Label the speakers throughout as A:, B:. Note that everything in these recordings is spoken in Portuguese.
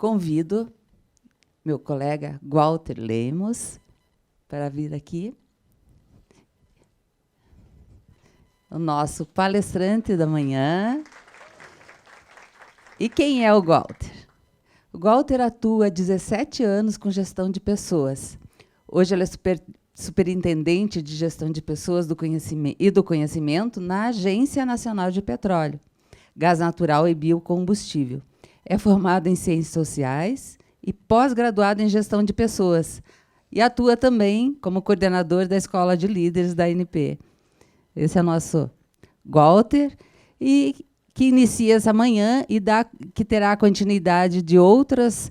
A: convido meu colega Walter Lemos para vir aqui. O nosso palestrante da manhã. E quem é o Walter? O Walter atua há 17 anos com gestão de pessoas. Hoje ele é superintendente de gestão de pessoas do conhecimento na Agência Nacional de Petróleo, Gás Natural e Biocombustível. É formado em Ciências Sociais e pós-graduado em Gestão de Pessoas. E atua também como coordenador da Escola de Líderes da ANP. Esse é o nosso Walter, e que inicia essa manhã e que terá continuidade de outras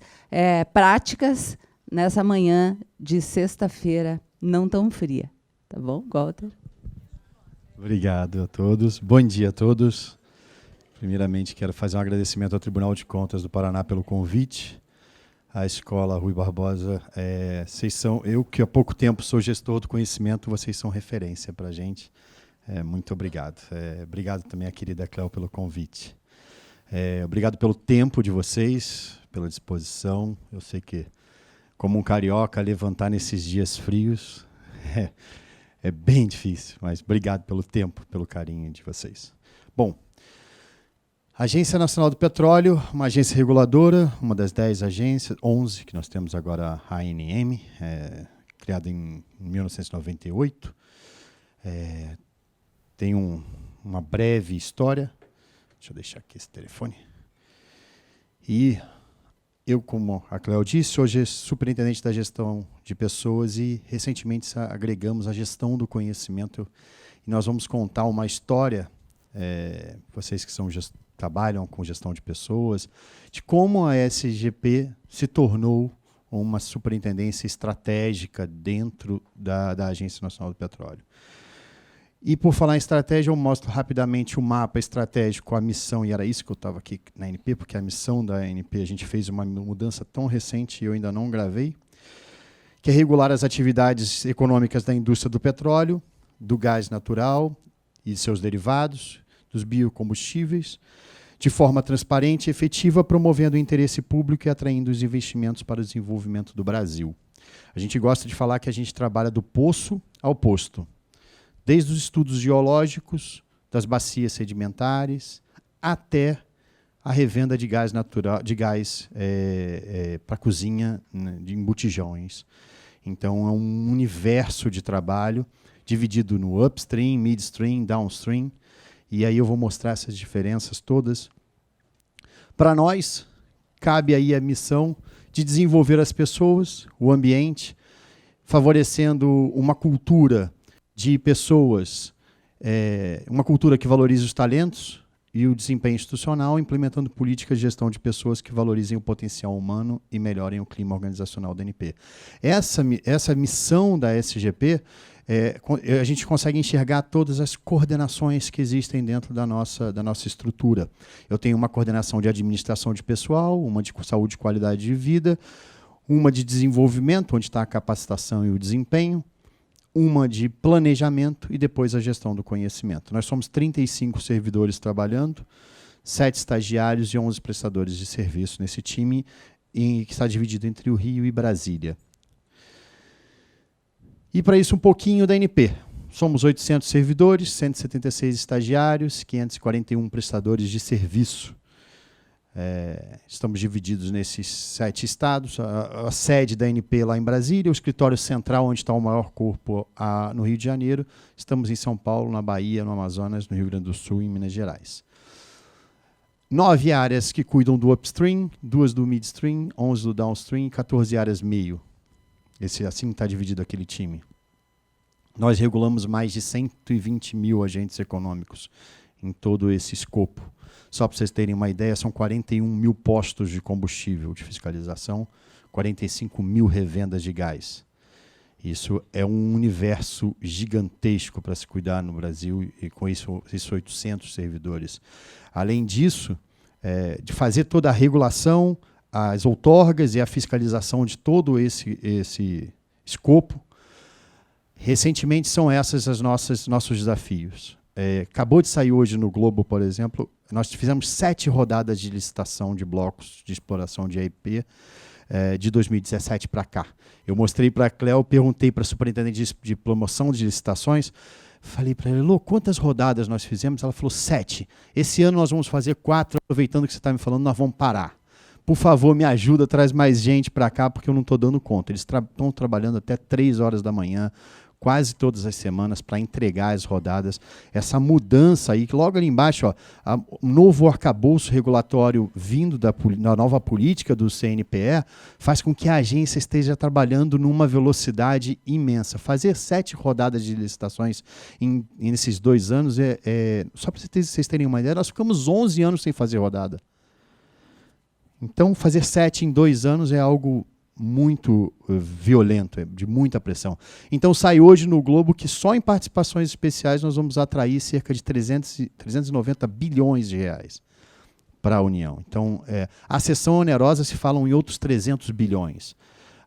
A: práticas nessa manhã de sexta-feira não tão fria. Tá bom, Walter?
B: Obrigado a todos. Bom dia a todos. Primeiramente, quero fazer um agradecimento ao Tribunal de Contas do Paraná pelo convite, à Escola Rui Barbosa. Eu, que há pouco tempo sou gestor do conhecimento, vocês são referência para a gente. Muito obrigado. Obrigado também à querida Cléo pelo convite. Obrigado pelo tempo de vocês, pela disposição. Eu sei que, como um carioca, levantar nesses dias frios é bem difícil, mas obrigado pelo tempo, pelo carinho de vocês. Bom, a Agência Nacional do Petróleo, uma agência reguladora, uma das 10 agências, 11 que nós temos agora, a ANM, criada em 1998. Tem uma breve história. Deixa eu deixar aqui esse telefone. E eu, como a Cléo disse, hoje sou superintendente da gestão de pessoas e recentemente agregamos a gestão do conhecimento. E nós vamos contar uma história, vocês que trabalham com gestão de pessoas, de como a SGP se tornou uma superintendência estratégica dentro da Agência Nacional do Petróleo. E, por falar em estratégia, eu mostro rapidamente o mapa estratégico, a missão, e era isso que eu estava aqui na ANP, porque a missão da ANP, a gente fez uma mudança tão recente e eu ainda não gravei, que é regular as atividades econômicas da indústria do petróleo, do gás natural e seus derivados, dos biocombustíveis, de forma transparente e efetiva, promovendo o interesse público e atraindo os investimentos para o desenvolvimento do Brasil. A gente gosta de falar que a gente trabalha do poço ao posto, desde os estudos geológicos, das bacias sedimentares, até a revenda de gás natural, para a cozinha, né, em botijões. Então, é um universo de trabalho dividido no upstream, midstream, downstream. E aí eu vou mostrar essas diferenças todas. Para nós, cabe aí a missão de desenvolver as pessoas, o ambiente, favorecendo uma cultura de pessoas, uma cultura que valorize os talentos e o desempenho institucional, implementando políticas de gestão de pessoas que valorizem o potencial humano e melhorem o clima organizacional da ANP. Essa missão da SGP, a gente consegue enxergar todas as coordenações que existem dentro da nossa estrutura. Eu tenho uma coordenação de administração de pessoal, uma de saúde e qualidade de vida, uma de desenvolvimento, onde está a capacitação e o desempenho, uma de planejamento e depois a gestão do conhecimento. Nós somos 35 servidores trabalhando, 7 estagiários e 11 prestadores de serviço nesse time, que está dividido entre o Rio e Brasília. E para isso um pouquinho da ANP. Somos 800 servidores, 176 estagiários, 541 prestadores de serviço. Estamos divididos nesses 7 estados, a sede da ANP lá em Brasília, o escritório central, onde está o maior corpo, no Rio de Janeiro. Estamos em São Paulo, na Bahia, no Amazonas, no Rio Grande do Sul e em Minas Gerais. 9 áreas que cuidam do upstream, 2 do midstream, 11 do downstream, 14 áreas meio. Assim está dividido aquele time. Nós regulamos mais de 120 mil agentes econômicos em todo esse escopo. Só para vocês terem uma ideia, são 41 mil postos de combustível de fiscalização, 45 mil revendas de gás. Isso é um universo gigantesco para se cuidar no Brasil, e com isso, esses 800 servidores. Além disso, de fazer toda a regulação, as outorgas e a fiscalização de todo esse escopo, recentemente são esses os nossos desafios. Acabou de sair hoje no Globo, por exemplo, nós fizemos 7 rodadas de licitação de blocos de exploração de EIP de 2017 para cá. Eu mostrei para a Cleo, perguntei para a superintendente de promoção de licitações, falei para ela, Elô, quantas rodadas nós fizemos? Ela falou 7. Esse ano nós vamos fazer 4, aproveitando que você está me falando, nós vamos parar. Por favor, me ajuda, traz mais gente para cá, porque eu não estou dando conta. Eles estão trabalhando até 3 horas da manhã, quase todas as semanas, para entregar as rodadas. Essa mudança aí, que logo ali embaixo, o novo arcabouço regulatório vindo da nova política do CNPE, faz com que a agência esteja trabalhando numa velocidade imensa. Fazer 7 rodadas de licitações nesses 2 anos, só para vocês terem uma ideia, nós ficamos 11 anos sem fazer rodada. Então, fazer 7 em 2 anos é algo muito violento, de muita pressão. Então, sai hoje no Globo que só em participações especiais nós vamos atrair cerca de 390 bilhões de reais para a União. Então, a cessão onerosa se falam em outros 300 bilhões.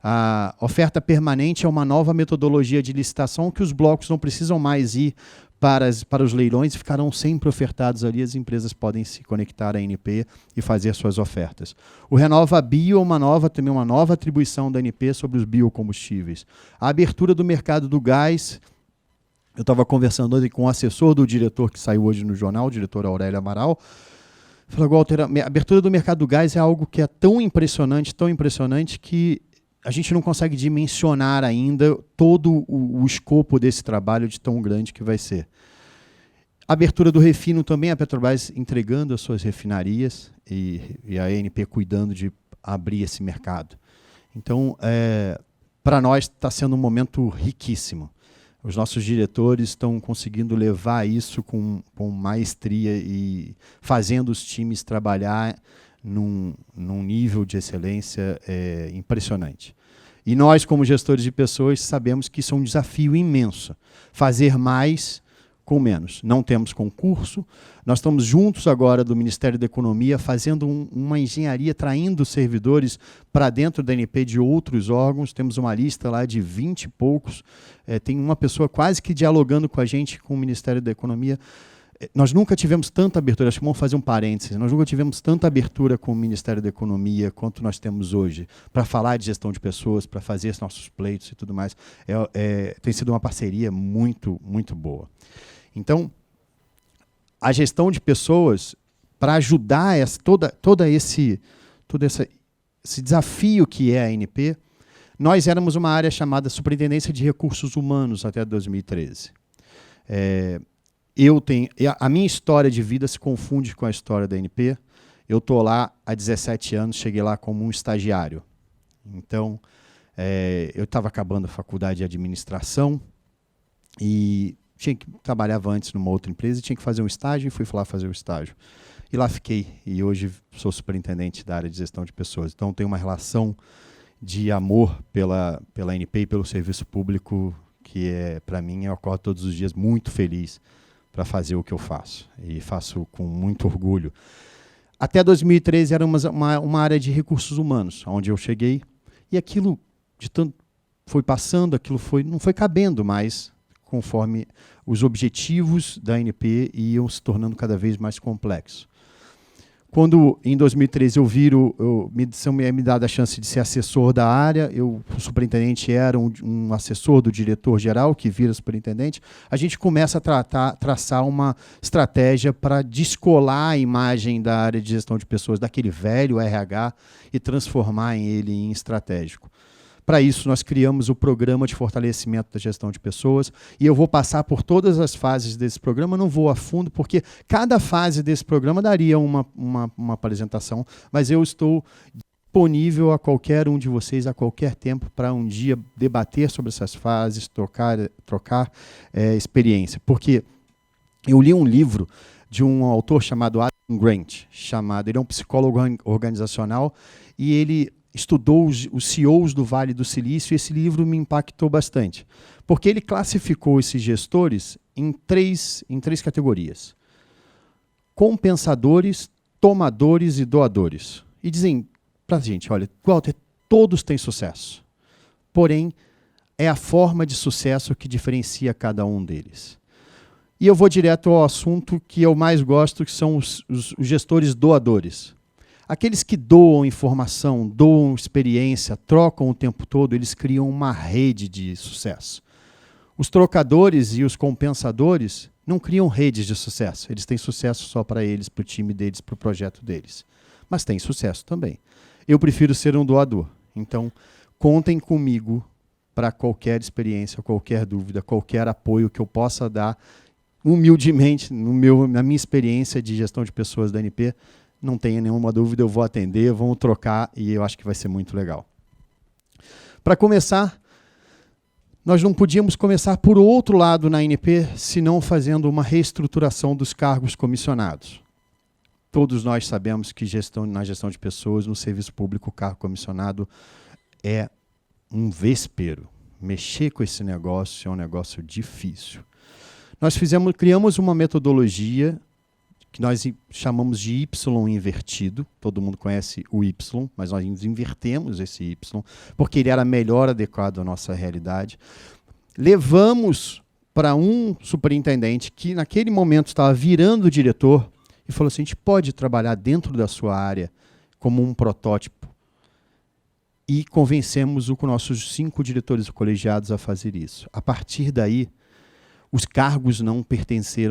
B: A oferta permanente é uma nova metodologia de licitação que os blocos não precisam mais ir para os leilões e ficarão sempre ofertados ali, as empresas podem se conectar à ANP e fazer suas ofertas. O Renova Bio é também uma nova atribuição da ANP sobre os biocombustíveis. A abertura do mercado do gás, eu estava conversando hoje com o assessor do diretor que saiu hoje no jornal, o diretor Aurélio Amaral, falou, Walter, a abertura do mercado do gás é algo que é tão impressionante que a gente não consegue dimensionar ainda todo o escopo desse trabalho de tão grande que vai ser. A abertura do refino também, a Petrobras entregando as suas refinarias e a ANP cuidando de abrir esse mercado. Então, para nós está sendo um momento riquíssimo. Os nossos diretores estão conseguindo levar isso com maestria e fazendo os times trabalhar num nível de excelência impressionante. E nós, como gestores de pessoas, sabemos que isso é um desafio imenso. Fazer mais com menos. Não temos concurso. Nós estamos juntos agora do Ministério da Economia fazendo uma engenharia, traindo servidores para dentro da ANP de outros órgãos. Temos uma lista lá de 20 e poucos. Tem uma pessoa quase que dialogando com a gente, com o Ministério da Economia. Nós nunca tivemos tanta abertura, acho que vamos fazer um parênteses, nós nunca tivemos tanta abertura com o Ministério da Economia quanto nós temos hoje, para falar de gestão de pessoas, para fazer os nossos pleitos e tudo mais. Tem sido uma parceria muito, muito boa. Então, a gestão de pessoas, para ajudar todo esse desafio que é a ANP, nós éramos uma área chamada Superintendência de Recursos Humanos até 2013. A minha história de vida se confunde com a história da ANP. Eu estou lá há 17 anos, cheguei lá como um estagiário. Então, eu estava acabando a faculdade de administração e trabalhava antes numa outra empresa e tinha que fazer um estágio e fui lá fazer o estágio. E lá fiquei, e hoje sou superintendente da área de gestão de pessoas. Então, tenho uma relação de amor pela ANP e pelo serviço público que, para mim, eu acordo todos os dias muito feliz para fazer o que eu faço, e faço com muito orgulho. Até 2013 era uma área de recursos humanos, onde eu cheguei, e aquilo de tanto foi passando, não foi cabendo mais, conforme os objetivos da ANP iam se tornando cada vez mais complexos. Quando, em 2013, me dada a chance de ser assessor da área, o superintendente era um assessor do diretor-geral, que vira superintendente, a gente começa a traçar uma estratégia para descolar a imagem da área de gestão de pessoas, daquele velho RH, e transformar ele em estratégico. Para isso, nós criamos o Programa de Fortalecimento da Gestão de Pessoas, e eu vou passar por todas as fases desse programa, não vou a fundo, porque cada fase desse programa daria uma apresentação, mas eu estou disponível a qualquer um de vocês, a qualquer tempo, para um dia debater sobre essas fases, trocar experiência. Porque eu li um livro de um autor chamado Adam Grant, ele é um psicólogo organizacional, e ele estudou os CEOs do Vale do Silício, e esse livro me impactou bastante, porque ele classificou esses gestores em três categorias: compensadores, tomadores e doadores. E dizem para a gente, olha, Walter, todos têm sucesso, porém, é a forma de sucesso que diferencia cada um deles. E eu vou direto ao assunto que eu mais gosto, que são os gestores doadores. Aqueles que doam informação, doam experiência, trocam o tempo todo, eles criam uma rede de sucesso. Os trocadores e os compensadores não criam redes de sucesso. Eles têm sucesso só para eles, para o time deles, para o projeto deles. Mas têm sucesso também. Eu prefiro ser um doador. Então, contem comigo para qualquer experiência, qualquer dúvida, qualquer apoio que eu possa dar humildemente na minha experiência de gestão de pessoas da ANP. Não tenha nenhuma dúvida, eu vou atender, vamos trocar e eu acho que vai ser muito legal. Para começar, nós não podíamos começar por outro lado na ANP, senão fazendo uma reestruturação dos cargos comissionados. Todos nós sabemos que na gestão de pessoas, no serviço público, o cargo comissionado é um vespeiro. Mexer com esse negócio é um negócio difícil. Nós criamos uma metodologia que nós chamamos de Y invertido. Todo mundo conhece o Y, mas nós invertemos esse Y, porque ele era melhor adequado à nossa realidade. Levamos para um superintendente que, naquele momento, estava virando diretor e falou assim, a gente pode trabalhar dentro da sua área como um protótipo. E convencemos os nossos 5 diretores colegiados a fazer isso. A partir daí, os cargos não pertencem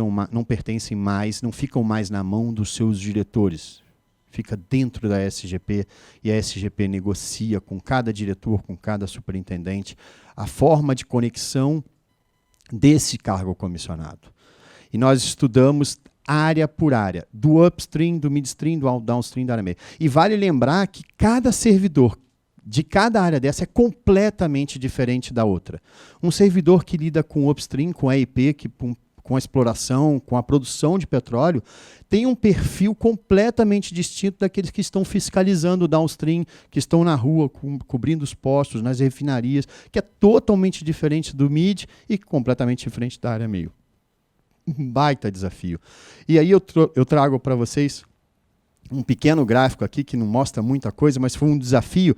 B: mais, não ficam mais na mão dos seus diretores. Fica dentro da SGP e a SGP negocia com cada diretor, com cada superintendente, a forma de conexão desse cargo comissionado. E nós estudamos área por área, do upstream, do midstream, do downstream, da área meia. E vale lembrar que cada servidor de cada área dessa é completamente diferente da outra. Um servidor que lida com upstream, com a EIP, com a exploração, com a produção de petróleo, tem um perfil completamente distinto daqueles que estão fiscalizando o downstream, que estão na rua, cobrindo os postos, nas refinarias, que é totalmente diferente do mid e completamente diferente da área meio. Um baita desafio. E aí eu trago para vocês um pequeno gráfico aqui, que não mostra muita coisa, mas foi um desafio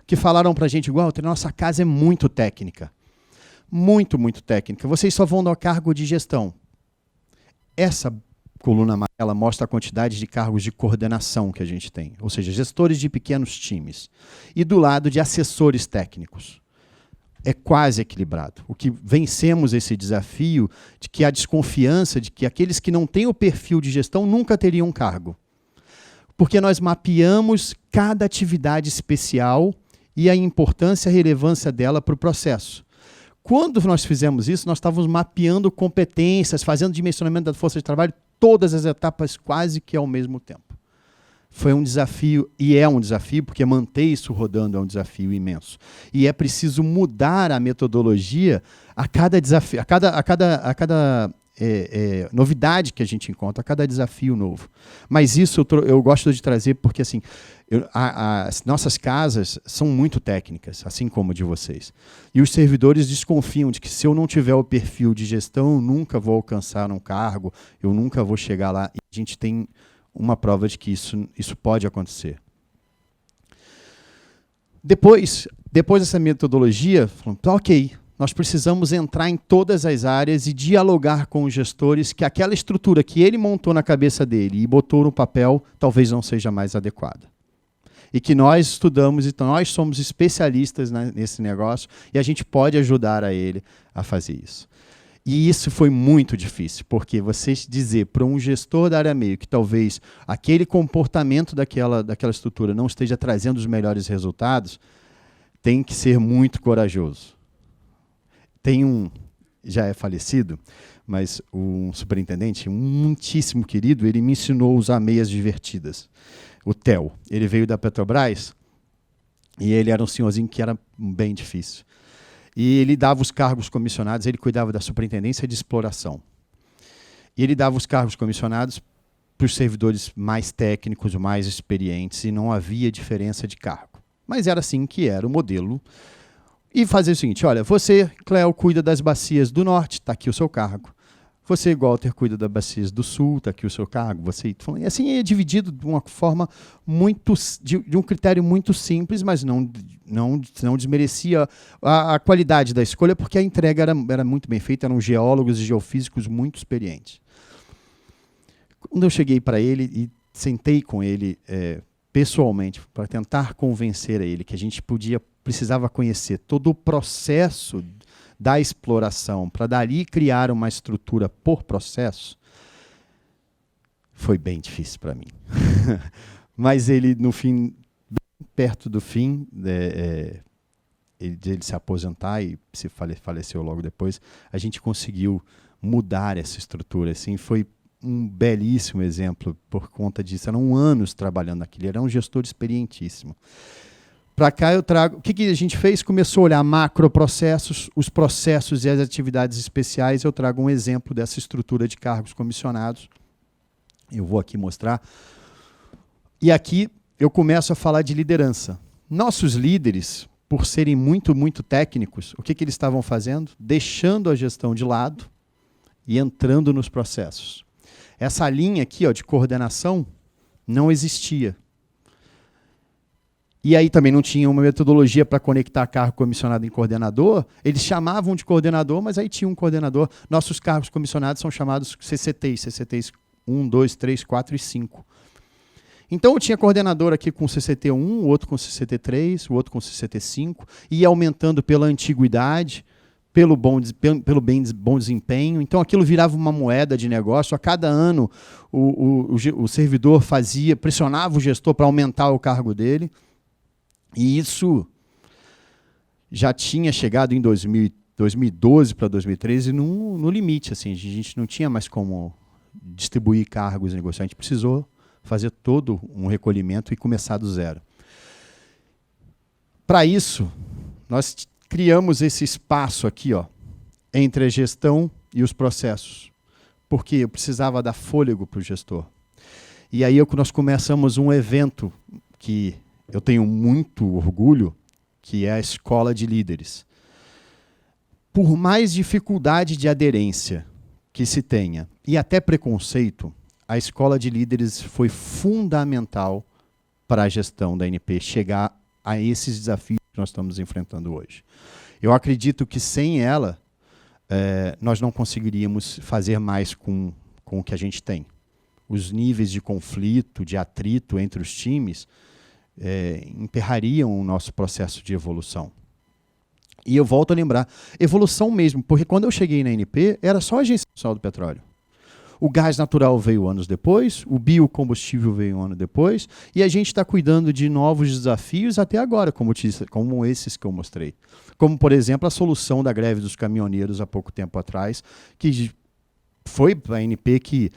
B: que falaram para a gente, Walter, nossa casa é muito técnica. Muito, muito técnica. Vocês só vão dar cargo de gestão. Essa coluna amarela mostra a quantidade de cargos de coordenação que a gente tem, ou seja, gestores de pequenos times. E do lado de assessores técnicos. É quase equilibrado. O que vencemos esse desafio de que a desconfiança de que aqueles que não têm o perfil de gestão nunca teriam um cargo. Porque nós mapeamos cada atividade especial e a importância e a relevância dela para o processo. Quando nós fizemos isso, nós estávamos mapeando competências, fazendo dimensionamento da força de trabalho, todas as etapas quase que ao mesmo tempo. Foi um desafio, e é um desafio, porque manter isso rodando é um desafio imenso. E é preciso mudar a metodologia a cada desafio, a cada novidade que a gente encontra, a cada desafio novo. Mas isso eu gosto de trazer porque assim, as nossas casas são muito técnicas, assim como a de vocês. E os servidores desconfiam de que se eu não tiver o perfil de gestão, eu nunca vou alcançar um cargo, eu nunca vou chegar lá. E a gente tem uma prova de que isso pode acontecer. Depois dessa metodologia, falamos, ok, nós precisamos entrar em todas as áreas e dialogar com os gestores que aquela estrutura que ele montou na cabeça dele e botou no papel talvez não seja mais adequada. E que nós estudamos, então nós somos especialistas nesse negócio e a gente pode ajudar a ele a fazer isso. E isso foi muito difícil, porque você dizer para um gestor da área meio que talvez aquele comportamento daquela estrutura não esteja trazendo os melhores resultados, tem que ser muito corajoso. Tem já é falecido, mas um superintendente, muitíssimo querido, ele me ensinou a usar meias divertidas. O Theo, ele veio da Petrobras e ele era um senhorzinho que era bem difícil. E ele dava os cargos comissionados, ele cuidava da superintendência de exploração. E ele dava os cargos comissionados para os servidores mais técnicos, mais experientes, e não havia diferença de cargo. Mas era assim que era o modelo. E fazia o seguinte, olha, você, Cleo, cuida das bacias do norte, está aqui o seu cargo. Você, Walter, cuida da Bacias do Sul, está aqui o seu cargo, você... E assim é dividido de uma forma muito... de um critério muito simples, mas não desmerecia a qualidade da escolha, porque a entrega era muito bem feita, eram geólogos e geofísicos muito experientes. Quando eu cheguei para ele e sentei com ele pessoalmente, para tentar convencer a ele que a gente precisava conhecer todo o processo da exploração, para dali criar uma estrutura por processo, foi bem difícil para mim. Mas ele, no fim, bem perto do fim, ele se aposentar e se faleceu logo depois, a gente conseguiu mudar essa estrutura. Assim, foi um belíssimo exemplo por conta disso. Eram anos trabalhando naquilo, era um gestor experientíssimo. Para cá eu trago... O que a gente fez? Começou a olhar macroprocessos, os processos e as atividades especiais. Eu trago um exemplo dessa estrutura de cargos comissionados. Eu vou aqui mostrar. E aqui eu começo a falar de liderança. Nossos líderes, por serem muito, muito técnicos, o que eles estavam fazendo? Deixando a gestão de lado e entrando nos processos. Essa linha aqui, ó, de coordenação não existia. E aí também não tinha uma metodologia para conectar cargo comissionado em coordenador. Eles chamavam de coordenador, mas aí tinha um coordenador. Nossos cargos comissionados são chamados CCTs 1, 2, 3, 4 e 5. Então eu tinha coordenador aqui com CCT1, o outro com CCT3, o outro com CCT5, e ia aumentando pela antiguidade, pelo bom desempenho. Então aquilo virava uma moeda de negócio. A cada ano o servidor pressionava o gestor para aumentar o cargo dele. E isso já tinha chegado em 2012 para 2013 no limite. Assim, a gente não tinha mais como distribuir cargos e negociar. A gente precisou fazer todo um recolhimento e começar do zero. Para isso, nós criamos esse espaço aqui, ó, entre a gestão e os processos. Porque eu precisava dar fôlego para o gestor. E aí nós começamos um evento que eu tenho muito orgulho, que é a Escola de Líderes. Por mais dificuldade de aderência que se tenha, e até preconceito, a Escola de Líderes foi fundamental para a gestão da ANP chegar a esses desafios que nós estamos enfrentando hoje. Eu acredito que sem ela, nós não conseguiríamos fazer mais com o que a gente tem. Os níveis de conflito, de atrito entre os times, emperrariam o nosso processo de evolução. E eu volto a lembrar, evolução mesmo, porque quando eu cheguei na ANP, era só a Agência Nacional do Petróleo. O gás natural veio anos depois, o biocombustível veio um ano depois, e a gente está cuidando de novos desafios até agora, como esses que eu mostrei. Como, por exemplo, a solução da greve dos caminhoneiros há pouco tempo atrás, que foi a ANP que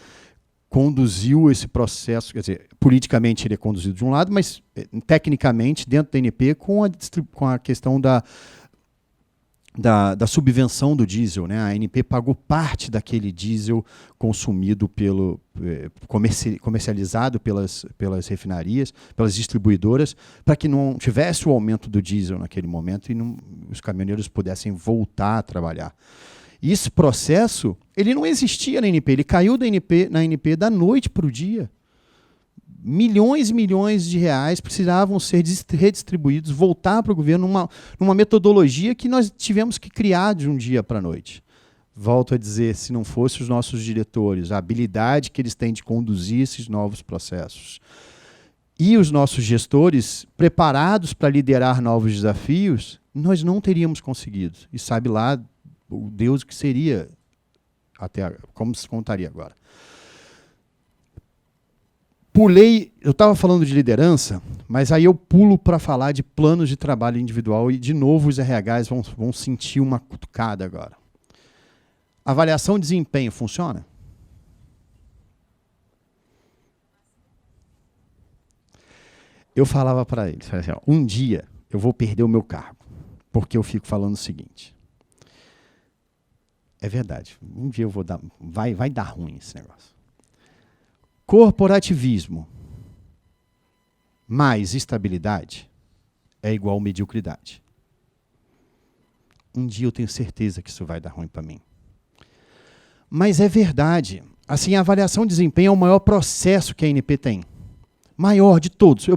B: conduziu esse processo, quer dizer, politicamente ele é conduzido de um lado, mas tecnicamente dentro da ANP com a questão da subvenção do diesel, né? A ANP pagou parte daquele diesel consumido comercializado pelas refinarias, pelas distribuidoras, para que não tivesse o aumento do diesel naquele momento e os caminhoneiros pudessem voltar a trabalhar. E esse processo, ele não existia na ANP, ele caiu na ANP da noite para o dia. Milhões e milhões de reais precisavam ser redistribuídos, voltar para o governo numa metodologia que nós tivemos que criar de um dia para a noite. Volto a dizer, se não fossem os nossos diretores, a habilidade que eles têm de conduzir esses novos processos, e os nossos gestores preparados para liderar novos desafios, nós não teríamos conseguido. E sabe lá o Deus que seria, como se contaria agora. Eu estava falando de liderança, mas aí eu pulo para falar de planos de trabalho individual e, de novo, os RHs vão sentir uma cutucada agora. Avaliação de desempenho funciona? Eu falava para eles, assim, ó, um dia eu vou perder o meu cargo, porque eu fico falando o seguinte. É verdade, um dia eu vou dar, vai dar ruim esse negócio. Corporativismo mais estabilidade é igual mediocridade. Um dia eu tenho certeza que isso vai dar ruim para mim. Mas é verdade. Assim, a avaliação de desempenho é o maior processo que a ANP tem. Maior de todos.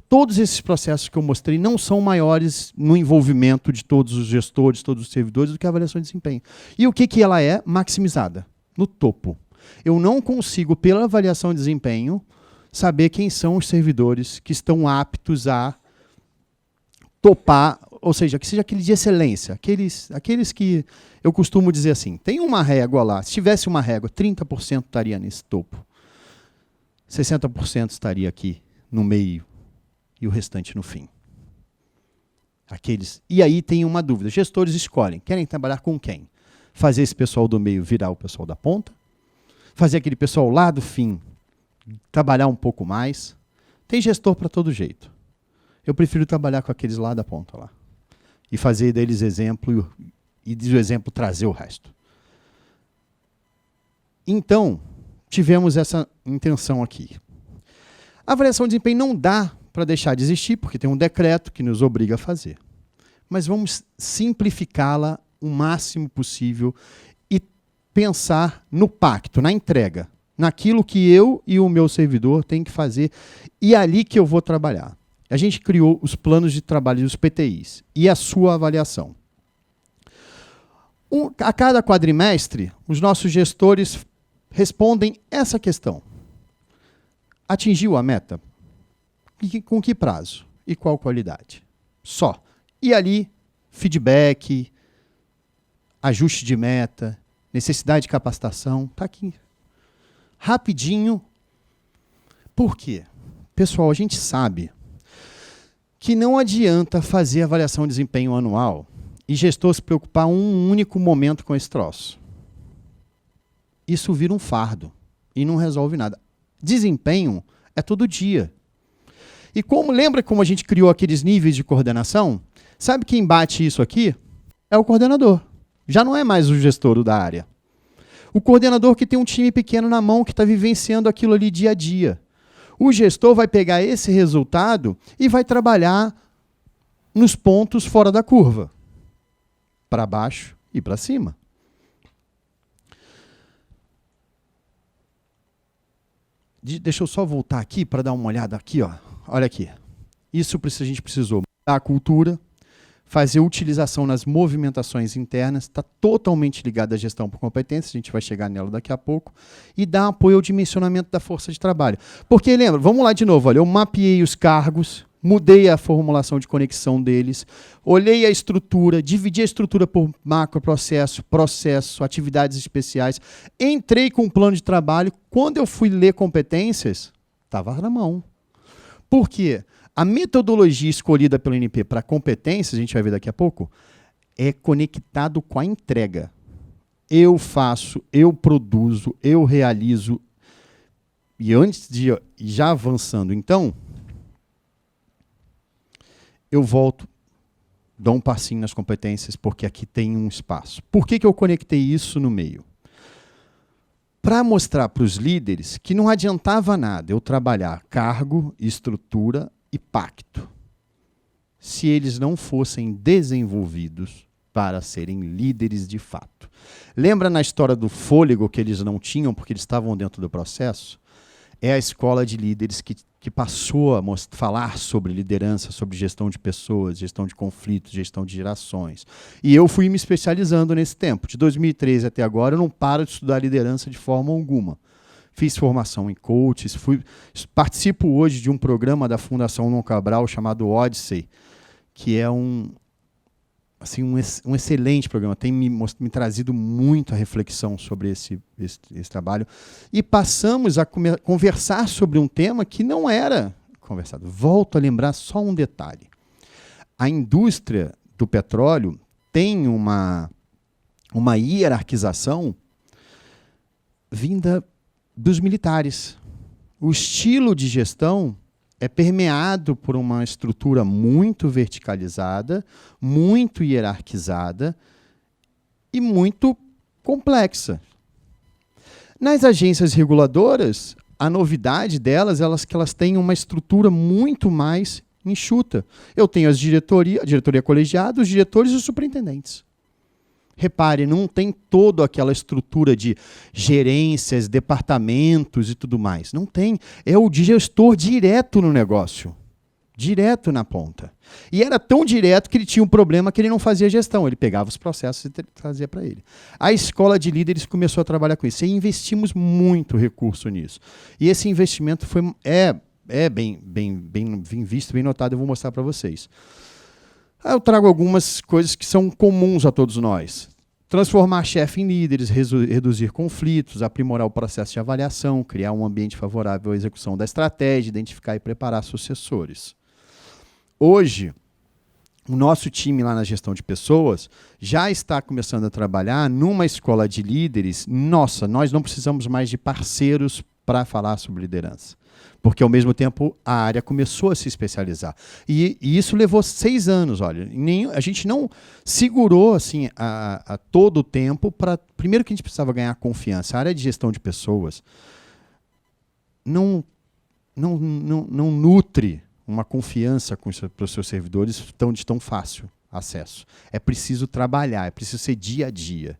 B: Todos esses processos que eu mostrei não são maiores no envolvimento de todos os gestores, todos os servidores, do que a avaliação de desempenho. E o que ela é? Maximizada. No topo. Eu não consigo, pela avaliação de desempenho, saber quem são os servidores que estão aptos a topar, ou seja, que seja aquele de excelência, aqueles que eu costumo dizer assim, tem uma régua lá, se tivesse uma régua, 30% estaria nesse topo, 60% estaria aqui no meio e o restante no fim. E aí tem uma dúvida, gestores escolhem, querem trabalhar com quem? Fazer esse pessoal do meio virar o pessoal da ponta? Fazer aquele pessoal lá do fim trabalhar um pouco mais? Tem gestor para todo jeito. Eu prefiro trabalhar com aqueles lá da ponta lá. E fazer deles exemplo e do exemplo trazer o resto. Então, tivemos essa intenção aqui. A avaliação de desempenho não dá para deixar de existir, porque tem um decreto que nos obriga a fazer. Mas vamos simplificá-la o máximo possível e pensar no pacto, na entrega, naquilo que eu e o meu servidor têm que fazer e é ali que eu vou trabalhar. A gente criou os planos de trabalho dos PTIs e a sua avaliação. A cada quadrimestre, os nossos gestores respondem essa questão. Atingiu a meta? Com que prazo? E qual qualidade? Só. E ali, feedback, ajuste de meta, necessidade de capacitação, está aqui. Rapidinho. Por quê? Pessoal, a gente sabe que não adianta fazer avaliação de desempenho anual e gestor se preocupar um único momento com esse troço. Isso vira um fardo e não resolve nada. Desempenho é todo dia. E lembra como a gente criou aqueles níveis de coordenação? Sabe quem bate isso aqui? É o coordenador. Já não é mais o gestor da área. O coordenador que tem um time pequeno na mão, que está vivenciando aquilo ali dia a dia. O gestor vai pegar esse resultado e vai trabalhar nos pontos fora da curva. Para baixo e para cima. Deixa eu só voltar aqui para dar uma olhada aqui. Ó. Olha aqui. Isso a gente precisou mudar a cultura, fazer utilização nas movimentações internas, está totalmente ligado à gestão por competência, a gente vai chegar nela daqui a pouco, e dar apoio ao dimensionamento da força de trabalho. Porque, lembra, vamos lá de novo, olha, eu mapeei os cargos, mudei a formulação de conexão deles, olhei a estrutura, dividi a estrutura por macro, processo, atividades especiais, entrei com um plano de trabalho, quando eu fui ler competências, estava na mão. Por quê? A metodologia escolhida pelo ANP para competências, a gente vai ver daqui a pouco, é conectado com a entrega. Eu faço, eu produzo, eu realizo. E antes de já avançando, então, eu volto, dou um passinho nas competências, porque aqui tem um espaço. Por que eu conectei isso no meio? Para mostrar para os líderes que não adiantava nada eu trabalhar cargo, estrutura e pacto, se eles não fossem desenvolvidos para serem líderes de fato. Lembra na história do fôlego que eles não tinham porque eles estavam dentro do processo? É a escola de líderes que passou a falar sobre liderança, sobre gestão de pessoas, gestão de conflitos, gestão de gerações. E eu fui me especializando nesse tempo. De 2013 até agora, eu não paro de estudar liderança de forma alguma. Fiz formação em coaches, participo hoje de um programa da Fundação Non Cabral chamado Odyssey, que é um excelente programa, tem me trazido muita reflexão sobre esse trabalho. E passamos a conversar sobre um tema que não era conversado. Volto a lembrar só um detalhe. A indústria do petróleo tem uma hierarquização vinda dos militares. O estilo de gestão é permeado por uma estrutura muito verticalizada, muito hierarquizada e muito complexa. Nas agências reguladoras, a novidade delas é que elas têm uma estrutura muito mais enxuta. Eu tenho a diretoria colegiada, os diretores e os superintendentes. Repare, não tem toda aquela estrutura de gerências, departamentos e tudo mais. Não tem. É o gestor direto no negócio. Direto na ponta. E era tão direto que ele tinha um problema que ele não fazia gestão. Ele pegava os processos e trazia para ele. A escola de líderes começou a trabalhar com isso. E investimos muito recurso nisso. E esse investimento é bem visto, bem notado. Eu vou mostrar para vocês. Eu trago algumas coisas que são comuns a todos nós. Transformar chefe em líderes, reduzir conflitos, aprimorar o processo de avaliação, criar um ambiente favorável à execução da estratégia, identificar e preparar sucessores. Hoje, o nosso time lá na gestão de pessoas já está começando a trabalhar numa escola de líderes. Nossa, nós não precisamos mais de parceiros para falar sobre liderança. Porque, ao mesmo tempo, a área começou a se especializar. E isso levou 6 anos. Olha, a gente não segurou assim, a todo o tempo. Primeiro que a gente precisava ganhar confiança. A área de gestão de pessoas não nutre uma confiança para os seus servidores de tão fácil acesso. É preciso trabalhar, é preciso ser dia a dia.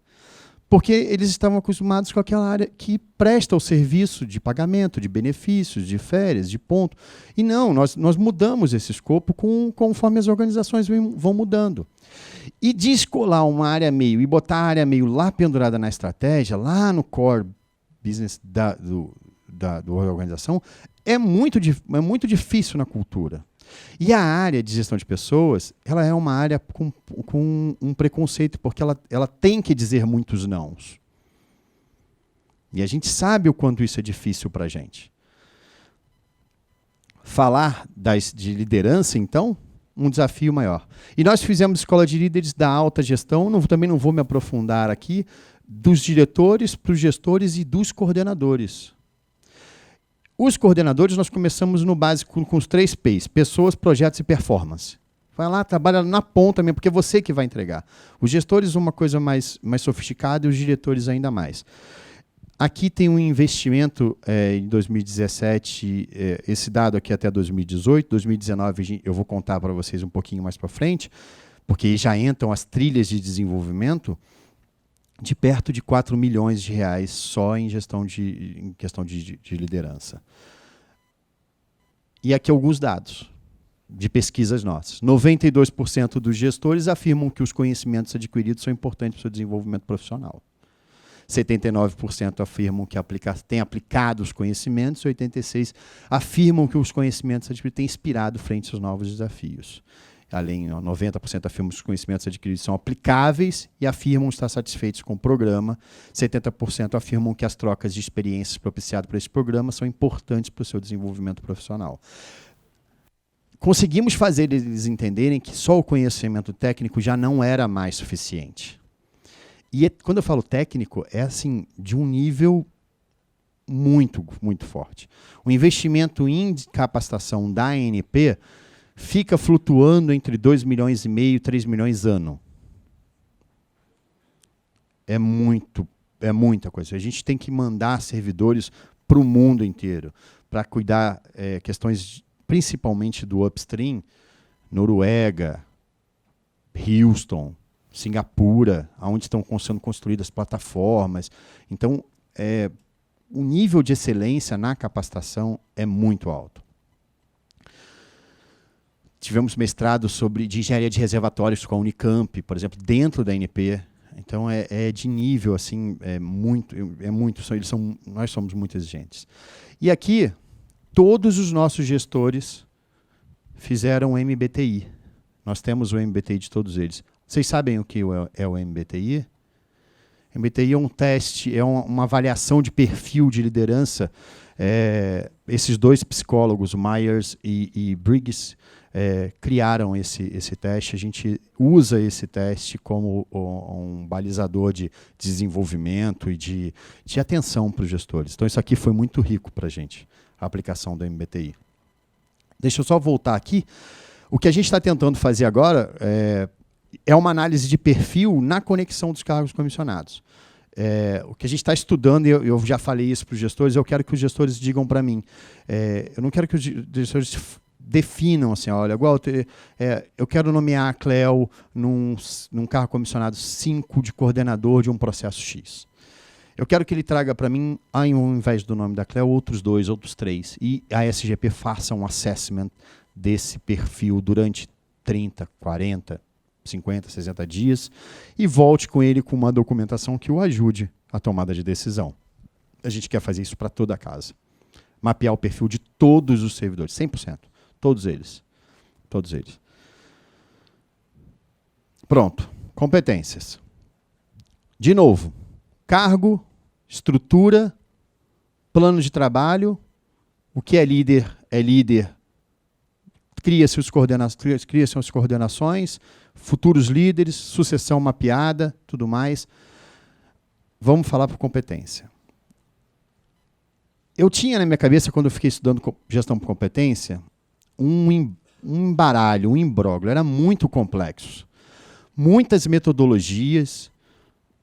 B: Porque eles estavam acostumados com aquela área que presta o serviço de pagamento, de benefícios, de férias, de ponto. E não, nós mudamos esse escopo conforme as organizações vão mudando. E descolar uma área meio e botar a área meio lá pendurada na estratégia, lá no core business da organização, é muito difícil na cultura. E a área de gestão de pessoas, ela é uma área com um preconceito, porque ela tem que dizer muitos nãos. E a gente sabe o quanto isso é difícil para a gente. Falar de liderança, então, um desafio maior. E nós fizemos escola de líderes da alta gestão, também não vou me aprofundar aqui, dos diretores para os gestores e dos coordenadores. Os coordenadores, nós começamos no básico com os 3 P's, pessoas, projetos e performance. Vai lá, trabalha na ponta mesmo, porque é você que vai entregar. Os gestores, uma coisa mais sofisticada, e os diretores ainda mais. Aqui tem um investimento em 2017, esse dado aqui até 2018, 2019 eu vou contar para vocês um pouquinho mais para frente, porque já entram as trilhas de desenvolvimento, de perto de 4 milhões de reais só em questão de liderança. E aqui alguns dados de pesquisas nossas. 92% dos gestores afirmam que os conhecimentos adquiridos são importantes para o seu desenvolvimento profissional. 79% afirmam que têm aplicado os conhecimentos, e 86% afirmam que os conhecimentos adquiridos têm inspirado frente aos novos desafios. Além, 90% afirmam que os conhecimentos adquiridos são aplicáveis e afirmam estar satisfeitos com o programa. 70% afirmam que as trocas de experiências propiciadas por esse programa são importantes para o seu desenvolvimento profissional. Conseguimos fazer eles entenderem que só o conhecimento técnico já não era mais suficiente. E quando eu falo técnico, é assim, de um nível muito, muito forte. O investimento em capacitação da ANP fica flutuando entre 2,5 milhões e 3 milhões ano. É muita coisa. A gente tem que mandar servidores para o mundo inteiro para cuidar questões principalmente do upstream, Noruega, Houston, Singapura, onde estão sendo construídas plataformas. Então, o nível de excelência na capacitação é muito alto. Tivemos mestrado de engenharia de reservatórios com a Unicamp, por exemplo, dentro da ANP. Então, é de nível, assim, nós somos muito exigentes. E aqui, todos os nossos gestores fizeram o MBTI. Nós temos o MBTI de todos eles. Vocês sabem o que é o MBTI? MBTI é um teste, é uma avaliação de perfil de liderança. Esses 2 psicólogos, Myers e Briggs, criaram esse teste. A gente usa esse teste como um balizador de desenvolvimento e de atenção para os gestores. Então, isso aqui foi muito rico para a gente, a aplicação do MBTI. Deixa eu só voltar aqui. O que a gente está tentando fazer agora é uma análise de perfil na conexão dos cargos comissionados. O que a gente está estudando, e eu já falei isso para os gestores, eu quero que os gestores digam para mim. Eu não quero que os gestores definam assim, olha, Walter, eu quero nomear a Cleo num cargo comissionado 5 de coordenador de um processo X. Eu quero que ele traga para mim, ao invés do nome da Cleo, outros 2, outros 3. E a SGP faça um assessment desse perfil durante 30, 40, 50, 60 dias e volte com ele com uma documentação que o ajude à tomada de decisão. A gente quer fazer isso para toda a casa. Mapear o perfil de todos os servidores, 100%. Todos eles. Todos eles. Pronto. Competências. De novo. Cargo, estrutura, plano de trabalho. O que é líder? É líder. Cria suas coordenações, futuros líderes, sucessão mapeada, tudo mais. Vamos falar por competência. Eu tinha na minha cabeça, quando eu fiquei estudando gestão por competência, um embaralho, um imbróglio. Era muito complexo. Muitas metodologias,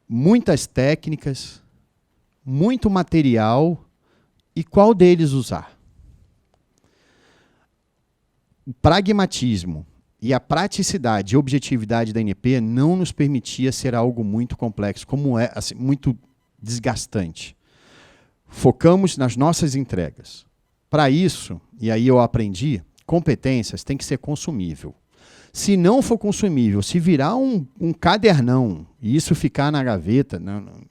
B: muitas técnicas, muito material, e qual deles usar? O pragmatismo e a praticidade e objetividade da NP não nos permitia ser algo muito complexo, como é, assim, muito desgastante. Focamos nas nossas entregas. Para isso, e aí eu aprendi, competências tem que ser consumível. Se não for consumível, se virar um cadernão e isso ficar na gaveta,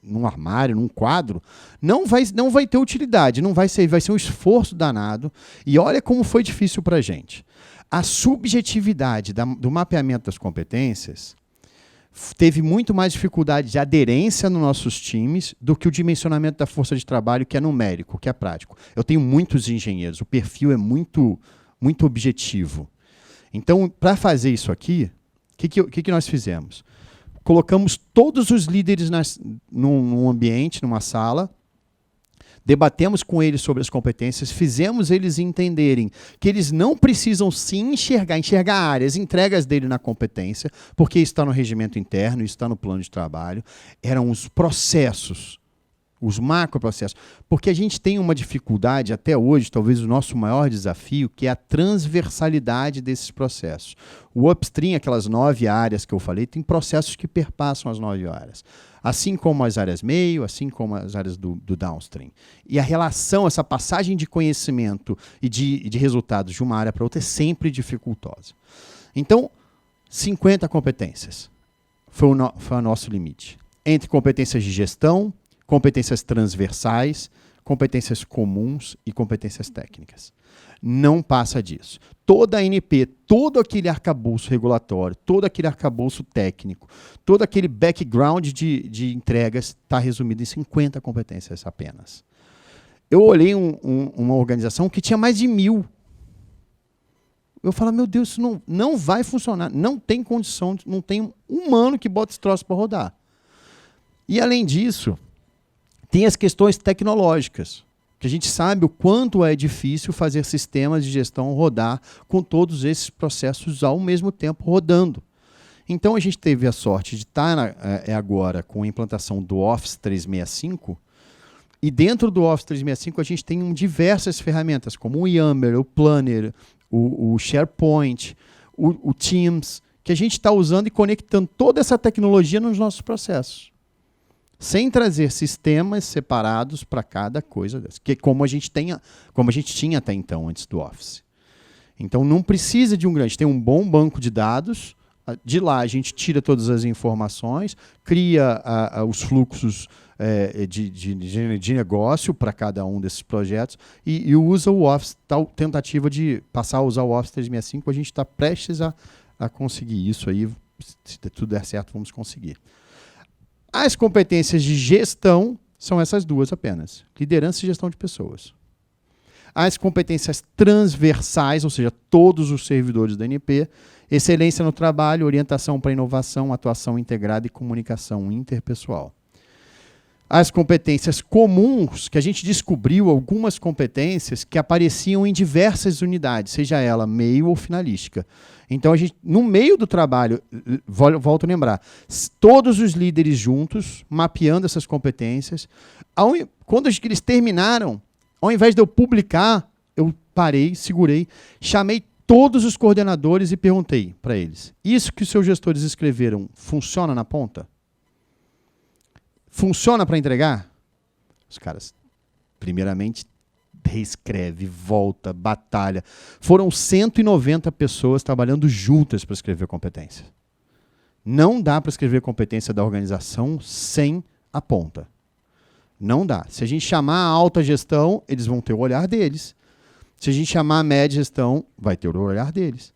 B: num armário, num quadro, não vai ter utilidade, vai ser um esforço danado. E olha como foi difícil para a gente. A subjetividade do mapeamento das competências teve muito mais dificuldade de aderência nos nossos times do que o dimensionamento da força de trabalho, que é numérico, que é prático. Eu tenho muitos engenheiros, o perfil é muito, muito objetivo. Então, para fazer isso aqui, o que nós fizemos? Colocamos todos os líderes num ambiente, numa sala, debatemos com eles sobre as competências, fizemos eles entenderem que eles não precisam se enxergar áreas, entregas dele na competência, porque isso está no regimento interno, isso está no plano de trabalho. Eram os processos, os macroprocessos. Porque a gente tem uma dificuldade, até hoje, talvez o nosso maior desafio, que é a transversalidade desses processos. O upstream, aquelas 9 áreas que eu falei, tem processos que perpassam as 9 áreas. Assim como as áreas meio, assim como as áreas do downstream. E a relação, essa passagem de conhecimento e de resultados de uma área para outra é sempre dificultosa. Então, 50 competências foi o nosso limite. Entre competências de gestão, competências transversais, competências comuns e competências técnicas. Não passa disso. Toda a ANP, todo aquele arcabouço regulatório, todo aquele arcabouço técnico, todo aquele background de entregas está resumido em 50 competências apenas. Eu olhei uma organização que tinha mais de 1000. Eu falo, meu Deus, isso não vai funcionar. Não tem condição, não tem um humano que bota esse troço para rodar. E, além disso, tem as questões tecnológicas, que a gente sabe o quanto é difícil fazer sistemas de gestão rodar com todos esses processos ao mesmo tempo rodando. Então, a gente teve a sorte de estar agora com a implantação do Office 365, e dentro do Office 365 a gente tem diversas ferramentas, como o Yammer, o Planner, o SharePoint, o Teams, que a gente está usando e conectando toda essa tecnologia nos nossos processos, sem trazer sistemas separados para cada coisa dessa, que como a gente tinha até então, antes do Office. Então, não precisa de um grande, tem um bom banco de dados, de lá a gente tira todas as informações, cria os fluxos de negócio para cada um desses projetos e usa o Office, tal tentativa de passar a usar o Office 365, a gente está prestes a conseguir isso aí, se tudo der certo, vamos conseguir. As competências de gestão são essas duas apenas, liderança e gestão de pessoas. As competências transversais, ou seja, todos os servidores da ANP, excelência no trabalho, orientação para inovação, atuação integrada e comunicação interpessoal. As competências comuns, que a gente descobriu algumas competências que apareciam em diversas unidades, seja ela meio ou finalística. Então, a gente, no meio do trabalho, volto a lembrar, todos os líderes juntos, mapeando essas competências. Quando eles terminaram, ao invés de eu publicar, eu parei, segurei, chamei todos os coordenadores e perguntei para eles, isso que os seus gestores escreveram funciona na ponta? Funciona para entregar? Os caras, primeiramente, reescreve, volta, batalha. Foram 190 pessoas trabalhando juntas para escrever competência. Não dá para escrever competência da organização sem a ponta. Não dá. Se a gente chamar a alta gestão, eles vão ter o olhar deles. Se a gente chamar a média gestão, vai ter o olhar deles.